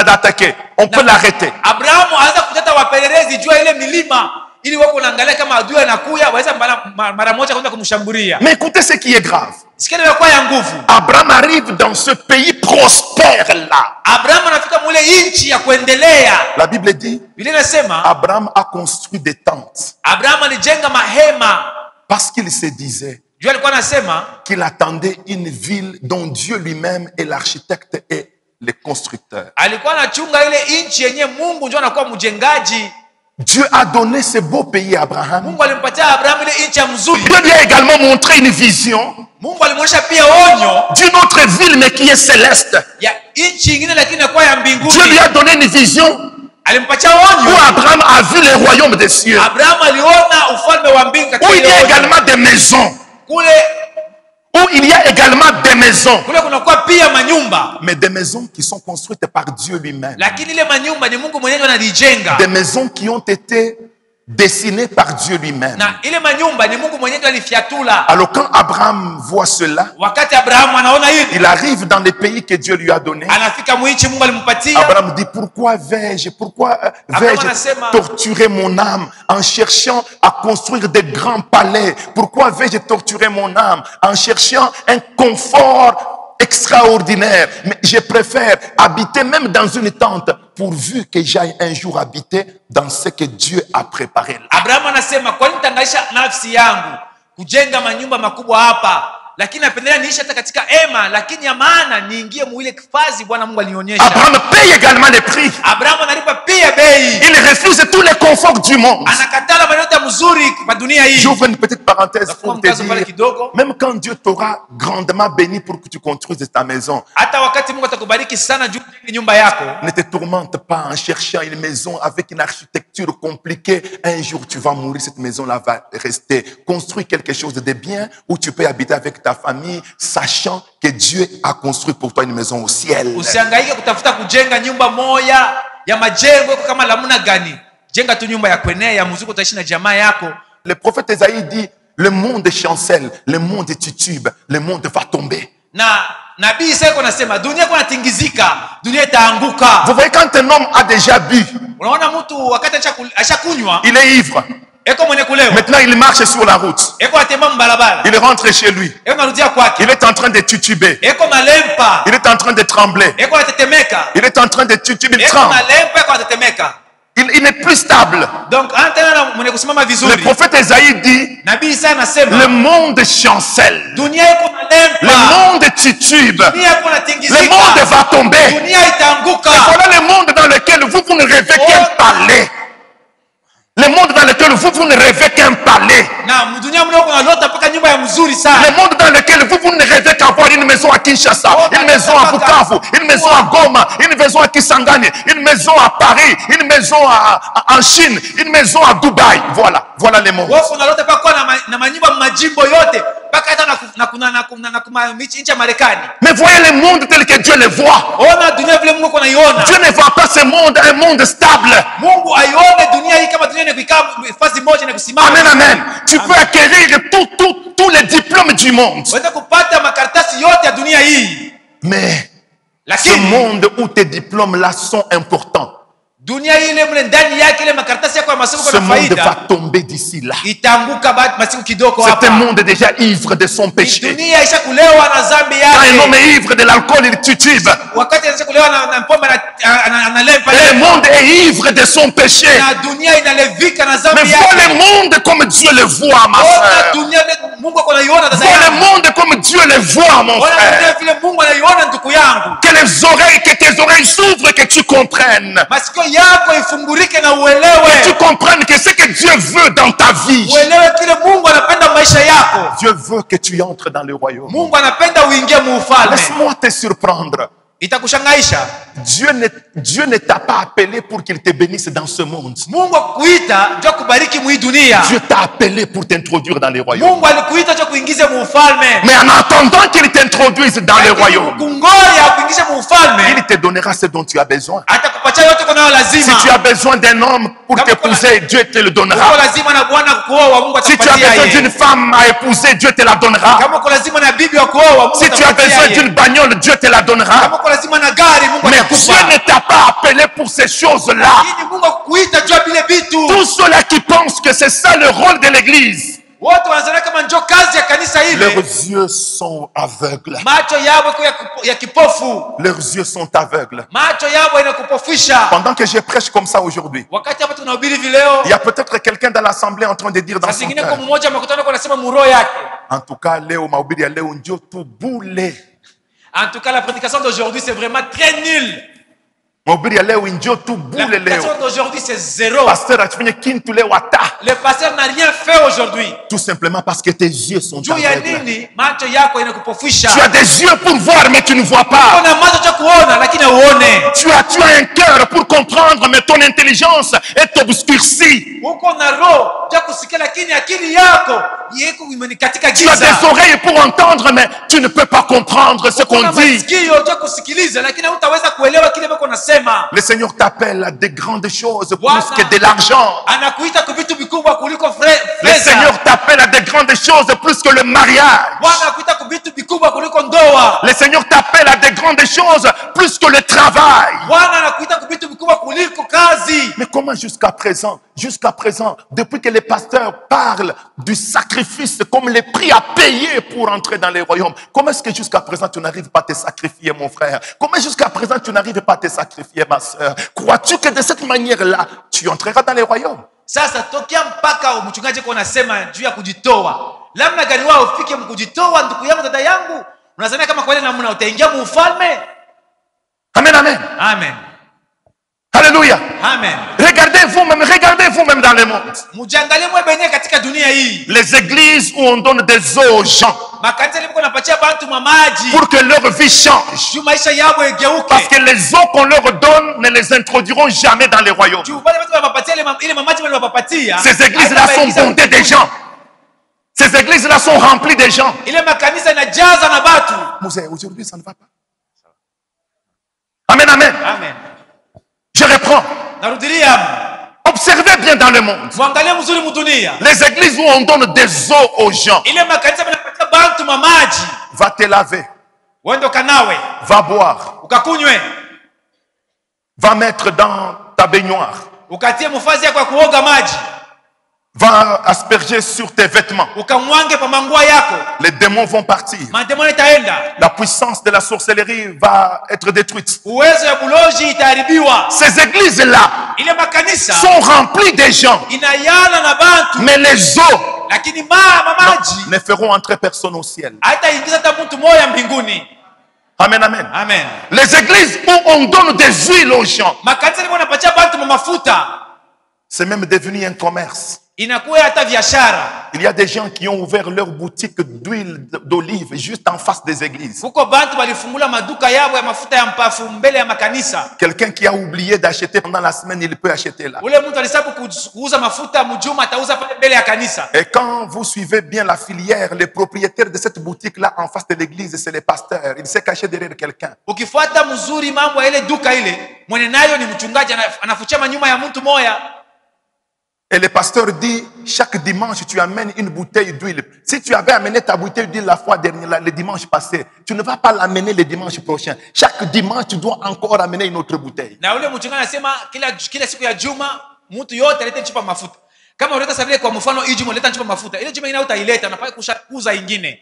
l'attaquer. On peut l'arrêter. Abraham anza kutata wapelelezi jua ile milima ili wako naangalia kama adui anakuja waweza mara moja kwenda kumshambulia. Mais écoutez ce qui est grave. Sikile kwa ya nguvu. Abraham arrive dans ce pays prospère là. Abraham anafika mule inchi ya kuendelea. La Bible dit Biblia inasema Abraham a construit des tentes. Abraham alijenga mahema parce qu'il se disait jua alikuwa anasema qu'il attendait une ville dont Dieu lui-même est l'architecte et le constructeur. Alikuwa anachunga ile inchi yenye Mungu ndio anakuwa mjengaji. Dieu a donné ce beau pays à Abraham. Mungu alimpatia Abraham ile inchi ya mzuri. Dieu lui a également montré une vision. Mungu alimuonyesha pia onyo d'une autre ville mais qui est céleste. Ya inchi nyingine lakini inakuwa ya mbinguni. Dieu lui a donné une vision alimpatia onyo où Abraham a vu le royaume des cieux. Abraham aliona ufalme wa mbingu katika où il y a également des maisons. Kule où il y a également des maisons. Kule kunakuwa pia manyumba. Mais des maisons qui sont construites par Dieu lui-même. Lakini ile manyumba ni Mungu mwenyewe analijenga. Des maisons qui ont été dessinées par Dieu lui-même. Na ile manyumba ni Mungu mwenyewe alifiatula. Alors quand Abraham voit cela, wakati Abraham anaona hivi, il arrive dans les pays que Dieu lui a donné. Anafika muichi Mungu alimpatia. Abraham dit pourquoi vais-je torturer mon âme en cherchant à construire des grands palais? Pourquoi vais-je torturer mon âme en cherchant un confort extraordinaire? Mais je préfère habiter même dans une tente pourvu que j'aille un jour habiter dans ce que Dieu a préparé là. Abraham anasema kwa nini nitangaisha nafsi yangu kujenga manyumba makubwa hapa, lakini napendelea niishi hata katika hema, lakini ya maana niingie muile kifazi Bwana Mungu alionyesha. Abraham paye également les prix. Abraham analipa pia bei. Il refuse tous les conforts du monde. Anakatala maneno ya mzuri kwa dunia hii. J'ouvre une petite parenthèse pour te dire, même quand Dieu t'aura grandement béni pour que tu construises ta maison, hata wakati Mungu atakubariki sana juu nyumba yako, ne te tourmente pas en cherchant une maison avec une architecture compliquée. Un jour tu vas mourir, cette maison-là va rester. Construis quelque chose de bien où tu peux habiter avec ta famille, sachant que Dieu a construit pour toi une maison au ciel. Usihangaike kutafuta kujenga nyumba moja ya majengo kama lamuna gani. Jenga tu nyumba ya kwenea ya muziki, utaishi na jamaa yako. Le prophète Esaïe dit, le monde chancelle, le monde titube, le monde va tomber. Na nabii Isaya anasema dunia kuna tingizika, dunia itaanguka. Vous voyez, quand un homme a déjà bu, unaona mtu wakati ashakunywa, il est ivre. Maintenant il marche sur la route. Il rentre chez lui. Il est en train de tituber. Il est en train de trembler. Il est en train de tituber. Il tremble. Il n'est plus stable. Donc antena mwenye kusimama Le vizuri. prophète Esaïe dit, Nabii Isaya anasema le monde chancelle, dunia iko na le lempa. monde titube, Dunia iko na le tingizika. monde va tomber. Dunia itaanguka. Voilà le monde dans lequel vous ne rêvez qu'un palais. Le monde dans lequel vous ne rêvez qu'un palais. Na dunia mlio kuna lota mpaka nyumba ya mzuri Le sana. monde dans lequel vous ne rêvez qu'avoir une maison à Kinshasa, une maison à Bukavu, une maison à Goma, une maison à Kisangani, une maison à Paris, une maison en Chine, une maison à Dubaï. Voilà le monde. Wewe kuna lota mpaka kwa na manyumba majimbo yote mpaka hata na kuma nchi ya Marekani. Mais voyez le monde tel que Dieu le voit. Ona dunia vile Mungu anaiona. Dieu ne voit pas ce monde, un monde stable. Mungu aione dunia hii kama dunia inakuikaa fasi moja na kusimama. Amen, amen. Tu peux acquérir tous les diplômes du monde. Waweza kupata makaratasi yote ya dunia hii. Mais ce Lakini monde où tes diplômes là sont importants, dunia ile mle ndani yake ile makaratasi yako ya masomo ce kuna monde va faida. tomber d'ici là. Itaanguka baada masiku kidogo C'est hapa. un monde déjà ivre de son péché. Dunia ishakulewa na dhambi Quand un homme yake. est ivre de l'alcool, il titube. Wakati anashakulewa na pombe analempa Et le monde est ivre de son péché. na dunia inalevika na Mais dhambi vois le yake. monde comme Dieu le voit, ma Ona soeur. dunia Mungu anaiona dada Vois le yangu. monde comme Dieu le voit, mon Ona frère. dunia vile Mungu anaiona ndugu yangu. Que tes oreilles s'ouvrent, que tu comprennes. Masikio yako ifungurike na Que tu uelewe. comprennes que ce que Dieu veut dans ta vie. Uelewe kile Mungu anapenda maisha yako. Dieu veut que tu entres dans le royaume. Mungu anapenda uingie muufalme. Laisse-moi te surprendre. Itakushangaisha. Dieu ne t'a pas appelé pour qu'il te bénisse dans ce monde. Mungu akuita ndio kubariki mwi dunia. Dieu t'a appelé pour t'introduire dans le royaume. Mungu alikuita ndio kuingize muufalme. Mais en attendant qu'il t'introduise dans le royaume, Kungoja kuingize muufalme. il te donnera ce dont tu as besoin. Atakupatia yote kwa nayo Si lazima. tu as besoin d'un homme pour t'épouser, Dieu te le Uko donnera. lazima na bwana kuoa, Mungu Si tu as atakupatia besoin yeye. d'une femme à épouser, Dieu te la donnera. Kama uko lazima na bibi wa kuoa, Mungu Si tu as atakupatia besoin yeye. d'une bagnole, Dieu te la Kama donnera. uko lazima na gari, Mungu Mais atakupa. Dieu ne t'a pas appelé pour ces choses-là. Lakini Mungu akuita juu ya vile vitu. Tous ceux-là qui pensent que c'est ça le rôle de l'église, Wote wanazania kama ndio kazi ya kanisa leurs ile. yeux sont aveugles. Macho yao iko ya kipofu. Leurs yeux sont aveugles. Macho yao inakupofisha. Pendant que je prêche comme ça aujourd'hui, Wakati hapa tunahubiri vileo, il y a peut-être quelqu'un dans l'assemblée en train de dire dans na son singine cœur, kwa mmoja makutano kwa nasema muro yake. en tout cas, leo mahubiri ya leo ndio tubule. En tout cas, la prédication d'aujourd'hui c'est vraiment très nul. Mahubiri ya leo ndio La tubule prédication leo. d'aujourd'hui c'est zéro. Pasteur atufanye kintu leo hata. Le pasteur n'a rien fait aujourd'hui. Tout simplement parce que tes yeux sont Juu ya aveugles. nini? Macho yako inakupofisha. Tu as des yeux pour voir mais tu ne vois pas. Una macho cha kuona lakini uone. Tu as un cœur pour comprendre mais ton intelligence est obscurcie. Uko na roho cha kusikia lakini akili yako yeko katika Tu as giza. des oreilles pour entendre mais tu ne peux pas comprendre ce qu'on Kuna dit. masikio cha kusikiliza lakini hutaweza kuelewa kile bako nasema. Le Seigneur t'appelle à de grandes choses plus Bwana que de l'argent. anakuita kwa vitu vikubwa kuliko Le fedha. Seigneur t'appelle à de grandes choses plus que le mariage. Bwana anakuita kwa vitu vikubwa kuliko ndoa. Le Seigneur t'appelle à de grandes choses plus que le travail. Bwana anakuita kwa vitu vikubwa kuliko kazi. Mais comment jusqu'à présent, depuis que les pasteurs parlent du sacrifice comme les prix à payer pour entrer dans les royaumes, comment est-ce que jusqu'à présent tu n'arrives pas à te sacrifier, mon frère? Comment jusqu'à présent tu n'arrives pas à te sacrifier, ma soeur? Crois-tu que de cette manière-là, tu entreras dans les royaumes? Sasa tokea mpaka mchungaji kwa anasema juu ya kujitoa. Namna gani wao ufike mkujitoa, ndugu yangu, dada yangu? Unazania kama kwa ile namna utaingia muufalme? Amen, amen. Amen. Alléluia. Amen. Regardez vous-même dans le monde. Mujiangalie mwe benye katika dunia hii. Les églises où on donne des eaux aux gens Makanisa liko napatia bantu mamaji. pour que leur vie change. Juu maisha yao igeuke. Parce que les eaux qu'on leur donne ne les introduiront jamais dans les royaumes. Juu wale watu wanapatia ile mamaji wale wapapatia. Ces églises-là sont bondées des gens. Ces églises-là sont remplies de gens. Ile makanisa inajaza na batu. Moussé, aujourd'hui ça ne va pas. Amen, amen. Amen. Je reprends. Narudilia. Observez bien dans le monde. Muangalie mzuri mudunia. Les églises où on donne des eaux aux gens. Ile makanisa yanapatia bantu mamaji. Va te laver. Wendo kanawe. Va boire. Ukakunywe. Va mettre dans ta baignoire. Ukatie mfazi yako ya kuoga maji. Va asperger sur tes vêtements. ukamwange pa manguo yako, Les démons vont partir. mademoni itaenda, La puissance de la sorcellerie va être détruite. uwezo ya buloji itaharibiwa. Ces églises-là Ile makanisa sont remplies de gens, inayala na bantu, mais les eaux lakini maji ne feront entrer personne au ciel. haitaingiza hata mtu moya mbinguni. Amen, amen. Amen. Les églises où on donne des huiles aux gens, Makanisa liko napatia bantu mafuta, c'est même devenu un commerce. inakuwa hata biashara. Il y a des gens qui ont ouvert leur boutique d'huile d'olive juste en face des églises. Kuko bantu balifungula maduka yabo ya mafuta ya mpafu mbele ya makanisa. Quelqu'un qui a oublié d'acheter pendant la semaine, il peut acheter là. Ule mtu alisabu kuuza mafuta mjuma atauza pale mbele ya kanisa. Et quand vous suivez bien la filière, les propriétaires de cette boutique-là en face de l'église, c'est les pasteurs. Il s'est caché derrière quelqu'un. Ukifuata mzuri mambo ya ile duka ile, mwenye nayo ni mchungaji anafuchama nyuma ya mtu moya. Et le pasteur dit, chaque dimanche, tu amènes une bouteille d'huile. Si tu avais amené ta bouteille d'huile la fois dernière, le dimanche passé, tu ne vas pas l'amener le dimanche prochain. Chaque dimanche, tu dois encore amener une autre bouteille. Na ule mchungaji anasema kila siku ya juma mtu yote alete chupa mafuta. Kama unaleta sabile kwa mfano hii juma unaleta chupa mafuta. Ile juma ingine utaileta na pale kuuza ingine.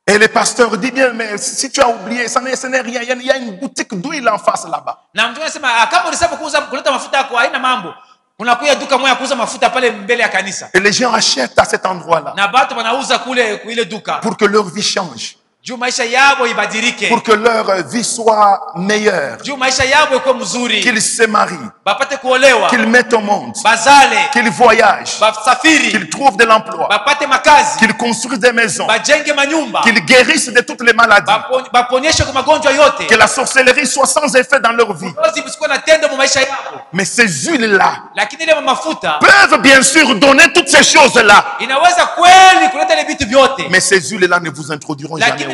Et le pasteur dit bien, mais si tu as oublié, ce n'est rien. Il y a une boutique d'huile en face là-bas. Na mchungaji anasema kama ulisema kuleta mafuta yako haina mambo. Unakuya duka moja kuuza mafuta pale mbele ya kanisa. Et les gens achètent à cet endroit-là. Na watu wanauza kule ile duka. Pour que leur vie change. Juu maisha yabo ibadilike. Pour que leur vie soit meilleure. Juu maisha yabo ikuwe mzuri. Qu'ils se marient. Bapate kuolewa. Qu'ils mettent au monde. Bazale. Qu'ils voyagent. Basafiri. Qu'ils trouvent de l'emploi. Bapate makazi. Qu'ils construisent des maisons. Bajenge manyumba. Qu'ils guérissent de toutes les maladies. Baponyeshe kwa magonjwa yote. Que la sorcellerie soit sans effet dans leur vie. Mais ces huiles-là peuvent bien sûr donner toutes ces choses-là. Mais ces huiles-là ne vous introduiront jamais au ciel.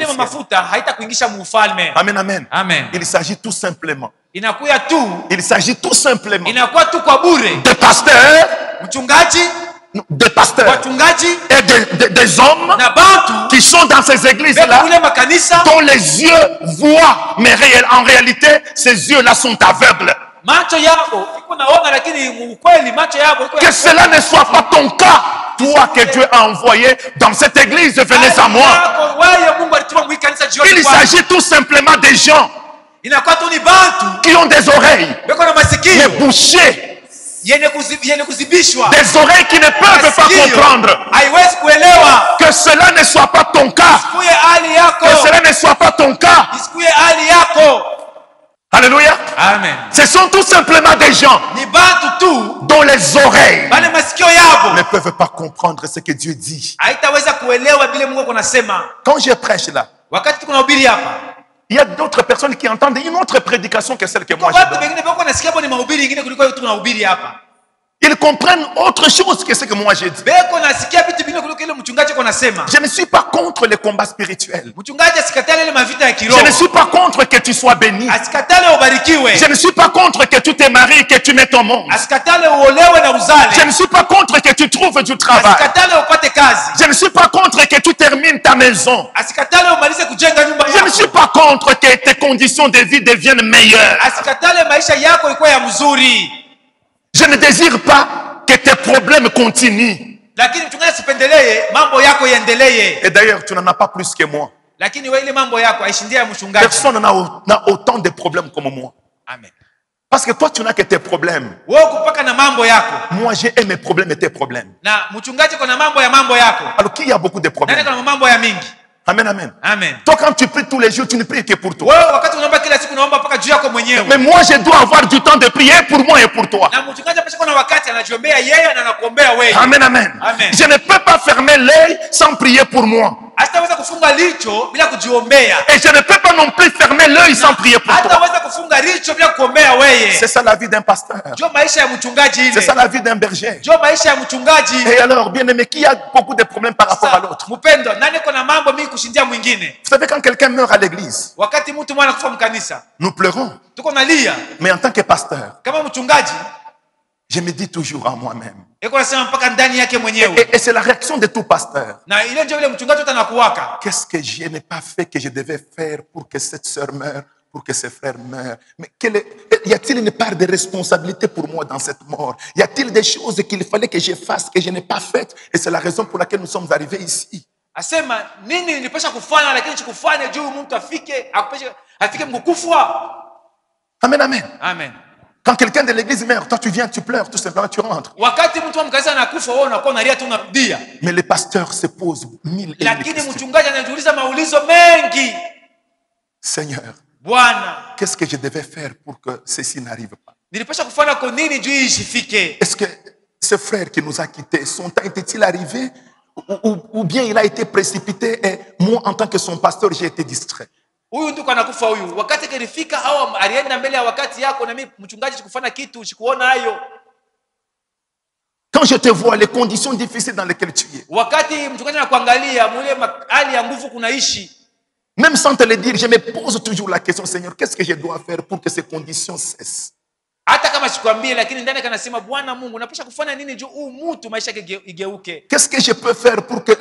Amen, amen. Amen. Il s'agit tout simplement. Il s'agit tout simplement de pasteurs, des pasteurs et des hommes qui sont dans ces églises-là, dont les yeux voient, mais en réalité, ces yeux-là sont aveugles. Que cela ne soit pas ton cas. Toi que Dieu a envoyé dans cette église, venez à moi. Il s'agit tout simplement des gens qui ont des oreilles, mais bouchées, des oreilles qui ne peuvent pas comprendre. Que cela ne soit pas ton cas. Que cela ne soit pas ton cas. Alléluia. Amen. Ce sont tout simplement des gens dont les oreilles ne peuvent pas comprendre ce que Dieu dit. Quand je prêche là, il y a d'autres personnes qui entendent une autre prédication que celle que moi je donne. Ils comprennent autre chose que ce que moi j'ai dit. Je ne suis pas contre les combats spirituels. Je ne suis pas contre que tu sois béni. Je ne suis pas contre que tu te maries, que tu mettes au monde. Je ne suis pas contre que tu trouves du travail. Je ne suis pas contre que tu termines ta maison. Je ne suis pas contre que tes conditions de vie deviennent meilleures. Je ne désire pas que tes problèmes continuent. Et d'ailleurs, tu n'en as pas plus que moi. Personne n'a autant de problèmes comme moi. Amen. Parce que toi, tu n'as que tes problèmes. Moi, j'ai mes problèmes et tes problèmes. Alors, qui a beaucoup de problèmes? Amen, amen. Amen. Toi, quand tu pries tous les jours, tu ne pries que pour toi. Mais moi, je dois avoir du temps de prier pour moi et pour toi. Amen, amen. Amen. Je ne peux pas fermer l'œil sans prier pour moi. Et je ne peux pas non plus fermer l'œil sans prier pour toi. C'est ça la vie d'un pasteur. C'est ça la vie d'un berger. Et alors, bien aimé, qui a beaucoup de problèmes par rapport à l'autre? Vous savez, quand quelqu'un meurt à l'église, nous pleurons. Mais en tant que pasteur, je me dis toujours à moi-même. Et c'est la réaction de tout pasteur. Qu'est-ce que je n'ai pas fait que je devais faire pour que cette sœur meure pour que ses frères meurent. Mais y a-t-il une part de responsabilité pour moi dans cette mort? Y a-t-il des choses qu'il fallait que je fasse que je n'ai pas faites? Et c'est la raison pour laquelle nous sommes arrivés ici. Asema nini nilipasha kufanya lakini sikufanya juu mtu afike mkukufa. Amen, amen. Amen. Quand quelqu'un de l'église meurt, toi tu viens, tu pleures, tout simplement, tu rentres. Wakati mtu wa mkanisa anakufa wewe unakuwa unalia tu unarudia. Mais le pasteur se pose mille et une Lakini questions. mchungaji anajiuliza maulizo mengi. Seigneur, Bwana, qu'est-ce que je devais faire pour que ceci n'arrive pas? nilipasha kufanya kwa nini juu isifike? Est-ce que ce frère qui nous a quittés, son temps était-il arrivé ou bien il a été précipité et moi, en tant que son pasteur, j'ai été distrait? Huyu ndugu anakufa huyu. Wakati kilifika au alienda mbele ya wakati yako na mimi mchungaji sikufanya kitu, sikuona hayo. Quand je te vois, les conditions difficiles dans lesquelles tu es, Wakati mchungaji anakuangalia mule hali ya nguvu kunaishi, même sans te le dire, je me pose toujours la question, Seigneur, qu'est-ce que je dois faire pour que ces conditions cessent? hata kama sikwambie, lakini ndani kanasema Bwana Mungu, unapaswa kufanya nini juu huu mtu maisha yake igeuke? Qu'est-ce que je peux faire pour que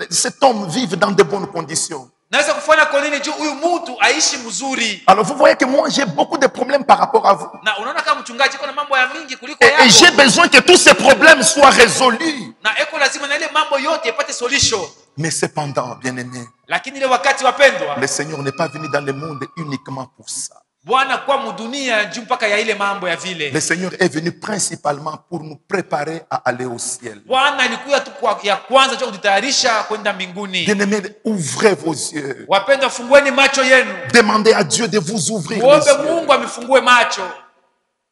cet homme vive dans de bonnes conditions? Naweza kufanya kwa nini juu huyu mtu aishi mzuri? Alors vous voyez que moi j'ai beaucoup de problèmes par rapport à vous. Na unaona kama mchungaji kuna mambo ya mingi kuliko Et j'ai yako. besoin que tous ces problèmes soient résolus. Na eko lazima na ile mambo yote ipate solution. Mais cependant, bien-aimés, Lakini ile wakati wapendwa, le Seigneur n'est pas venu dans le monde uniquement pour ça. Bwana kwa mudunia juu mpaka ya ile mambo ya vile. Le Seigneur est venu principalement pour nous préparer à aller au ciel. Bwana alikuja tu kwa ya kwanza tu kujitayarisha kwenda mbinguni. Bien-aimés, ouvrez vos yeux. Wapendwa, fungueni macho yenu. Demandez à Dieu de vous ouvrir les Muombe yeux. Mungu amefungue macho.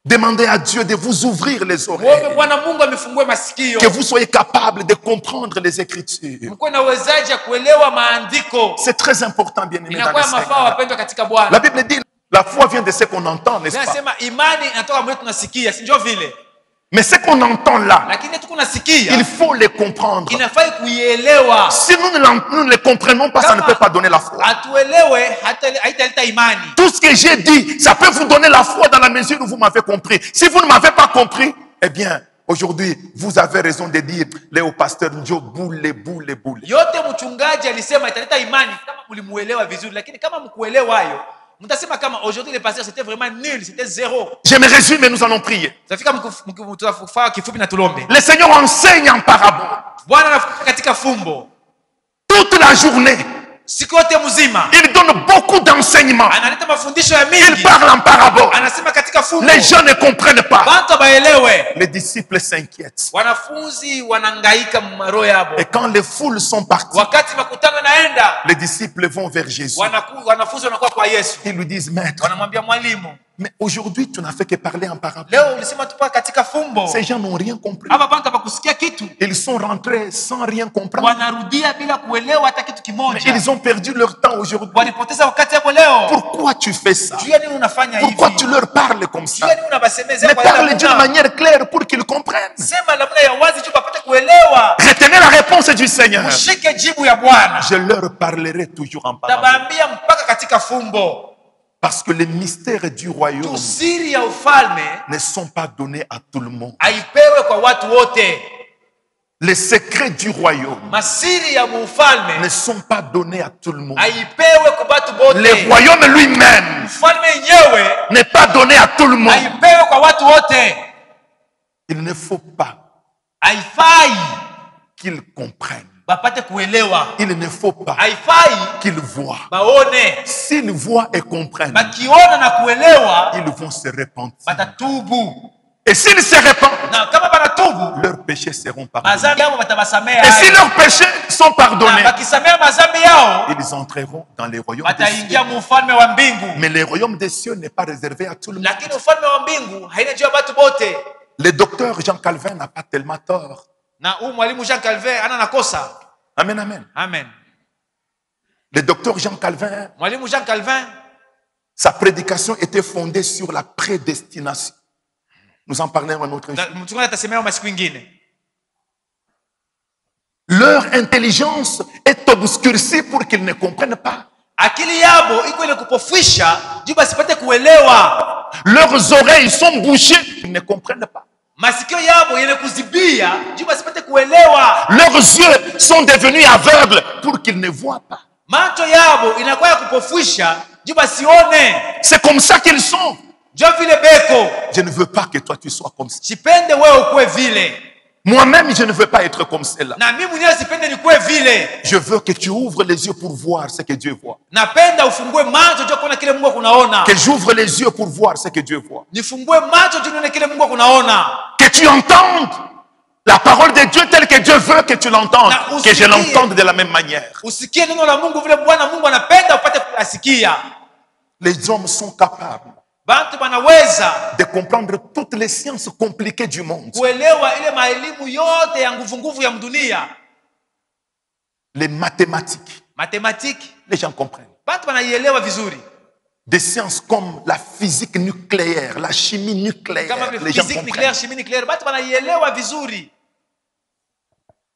Demandez à Dieu de vous ouvrir les Muombe oreilles. Bwana Mungu amefungue masikio. Que vous soyez capable de comprendre les Écritures. Mkuwe na uwezaji ya kuelewa maandiko. C'est très important, bien-aimés, dans le Inakuwa mafao Seigneur. wapendwa katika Bwana. La Bible dit, la foi vient de ce qu'on entend, n'est-ce pas? Nasema imani inatoka mwetu tunasikia, si ndio vile? Mais ce qu'on entend là, Lakini tuko nasikia, il faut les comprendre. inafai kuielewa. Si nous ne les comprenons pas, ça ne peut pas donner la foi. Atuelewe hata haitaleta imani. Tout ce que j'ai dit, ça peut vous donner la foi dans la mesure où vous m'avez compris. Si vous ne m'avez pas compris, eh bien, aujourd'hui, vous avez raison de dire, Léo Pasteur Njo, boule, boule, boule. Yote mchungaji alisema italeta imani kama mlimuelewa vizuri, lakini kama mkuelewa hayo, mtasema kama aujourd'hui le pasteur c'était vraiment nul, c'était zéro. Je me résume et nous allons prier. Tutafika mtafaa kifupi na tulombe. Le Seigneur enseigne en parabole Bwana anafuka katika fumbo toute la journée. siku yote mzima. Il donne beaucoup d'enseignements. Analeta mafundisho ya Il mingi. parle en parabole. Anasema katika fumbo. Les gens ne comprennent pas. Bantu baelewe. Les disciples s'inquiètent. Wanafunzi wanangaika maro yabo. Et quand les foules sont parties, Wakati makutano naenda, les disciples vont vers Jésus. wanafunzi wanakuwa kwa Yesu. Ils lui disent, Maître, Wanamwambia mwalimu, mais aujourd'hui tu n'as fait que parler en parabole. leo ulisema tupa katika fumbo. Ces gens n'ont rien compris. Hapa bantu hapakusikia kitu. Ils sont rentrés sans rien comprendre. Wanarudia bila kuelewa hata kitu kimoja. Ils ont perdu leur temps aujourd'hui. Walipoteza wakati yako leo. Pourquoi tu fais ça? Juu ya nini unafanya hivi? Pourquoi tu leur parles comme Juu ça? ya nini unabasemezea Mais kwa parle namna? d'une manière claire pour qu'ils comprennent. Sema namna ya wazi juu bapate kuelewa. Retenez la réponse du Seigneur. Shike jibu ya Bwana. Je leur parlerai toujours en parabole. Tabaambia mpaka katika fumbo. Parce que les mystères du royaume Siri ya ufalme ne sont pas donnés à tout le monde. haipewe kwa watu wote. Les secrets du royaume Masiri ya ufalme ne sont pas donnés à tout le monde. haipewe kwa watu wote. Le royaume lui-même Ufalme yenyewe n'est pas donné à tout le monde. haipewe kwa watu wote. Il ne faut pas Haifai qu'ils comprennent. bapate kuelewa. Il ne faut pas Haifai qu'ils voient. baone. S'ils voient et comprennent, Bakiona na kuelewa ils vont se repentir. batatubu. Et s'ils se repentent, Na kama banatubu, leurs péchés seront pardonnés. mazambi yao batabasamea. Et si leurs péchés sont Na pardonnés, bakisamea mazambi yao, ils entreront dans les royaumes des cieux. bataingia mu ufalme wa mbingu. Mais le royaume des cieux n'est pas réservé à tout le monde. Lakini ufalme wa mbingu haina juu ya watu wote. Le docteur Jean Calvin n'a pas tellement tort. Na huyu mwalimu Jean Calvin ana nakosa. Amen, amen. Amen. Le docteur Jean Calvin, Mwalimu Jean Calvin, sa prédication était fondée sur la prédestination. Nous en parlons un autre jour. mchungaji atasemea masiku ingine. Leur intelligence est obscurcie pour qu'ils ne comprennent pas. Akili yabo iko ile kupofisha juu basipate kuelewa. Leurs oreilles sont bouchées, ils ne comprennent pas. Masikio yabo ile kuzibia juu basipate kuelewa. Leurs yeux sont devenus aveugles pour qu'ils ne voient pas. Macho yabo inakuwa ya kupofisha juu basione. C'est comme ça qu'ils sont. Ndio vile beko. Je ne veux pas que toi tu sois comme ça. Sipende wewe ukue vile. Moi-même, je ne veux pas être comme cela. Na mimi mwenyewe sipende nikue vile. Je veux que tu ouvres les yeux pour voir ce que Dieu voit. Napenda ufungue macho juu kuona kile Mungu kunaona. Que j'ouvre les yeux pour voir ce que Dieu voit. Nifungue macho juu nione kile Mungu kunaona. Que tu entendes la parole de Dieu telle que Dieu veut que tu l'entendes. Que je l'entende de la même manière. Usikie neno la Mungu vile Bwana Mungu anapenda upate kusikia. Les hommes sont capables Bantu banaweza de comprendre toutes les sciences compliquées du monde. kuelewa ile maelimu yote ya nguvu ya dunia. Les mathématiques. Mathématiques. Les gens comprennent. Bantu banaielewa vizuri. Des sciences comme la physique nucléaire, la chimie nucléaire. Kama Les gens physique nucléaire, chimie nucléaire, bantu banaielewa vizuri.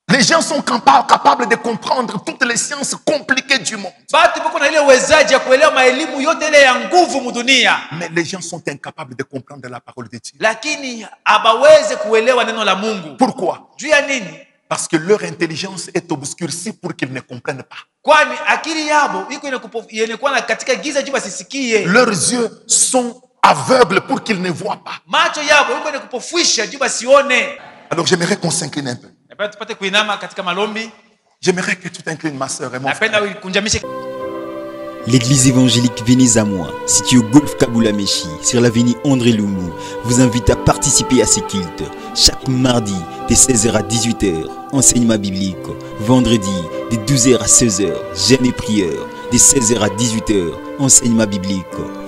Les gens sont capables de comprendre toutes les sciences compliquées du monde. Bantu bako na ile uwezaji ya kuelewa maelimu yote ile ya nguvu mu dunia. Mais les gens sont incapables de comprendre la parole de Dieu. Lakini abaweze kuelewa neno la Mungu. Pourquoi? Juu ya nini? Parce que leur intelligence est obscurcie pour qu'ils ne comprennent pas. Kwani akili yabo iko inakuwa na katika giza juu basisikie. Leurs yeux sont aveugles pour qu'ils ne voient pas. Macho yabo iko inakupofusha juu basione. Alors j'aimerais qu'on s'incline un peu. Napenda tupate kuinama katika malombi. J'aimerais que tu t'inclines, ma sœur et mon frère. Napenda ukunjamishe. L'église évangélique Venez à moi, située au Golf Kabula-Meshi, sur l'avenue André Loumou, vous invite à participer à ces cultes. Chaque mardi, de 16h à 18h, enseignement biblique. Vendredi, de 12h à 16h, jeûne et prière. De 16h à 18h, enseignement biblique.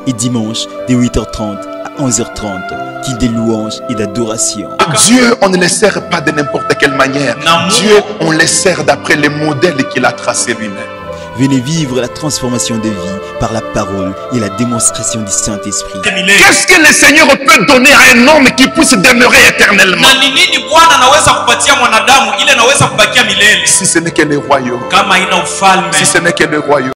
Et dimanche, de 8h30 à 11h30, culte de louanges et d'adoration. Dieu, on ne le sert pas de n'importe quelle manière. Dieu, on le sert d'après les modèles qu'il a tracés lui-même. Venez vivre la transformation de vie par la parole et la démonstration du Saint-Esprit. Qu'est-ce que le Seigneur peut donner à un homme qui puisse demeurer éternellement? Si ce n'est que le royaume. Si ce n'est que le royaume.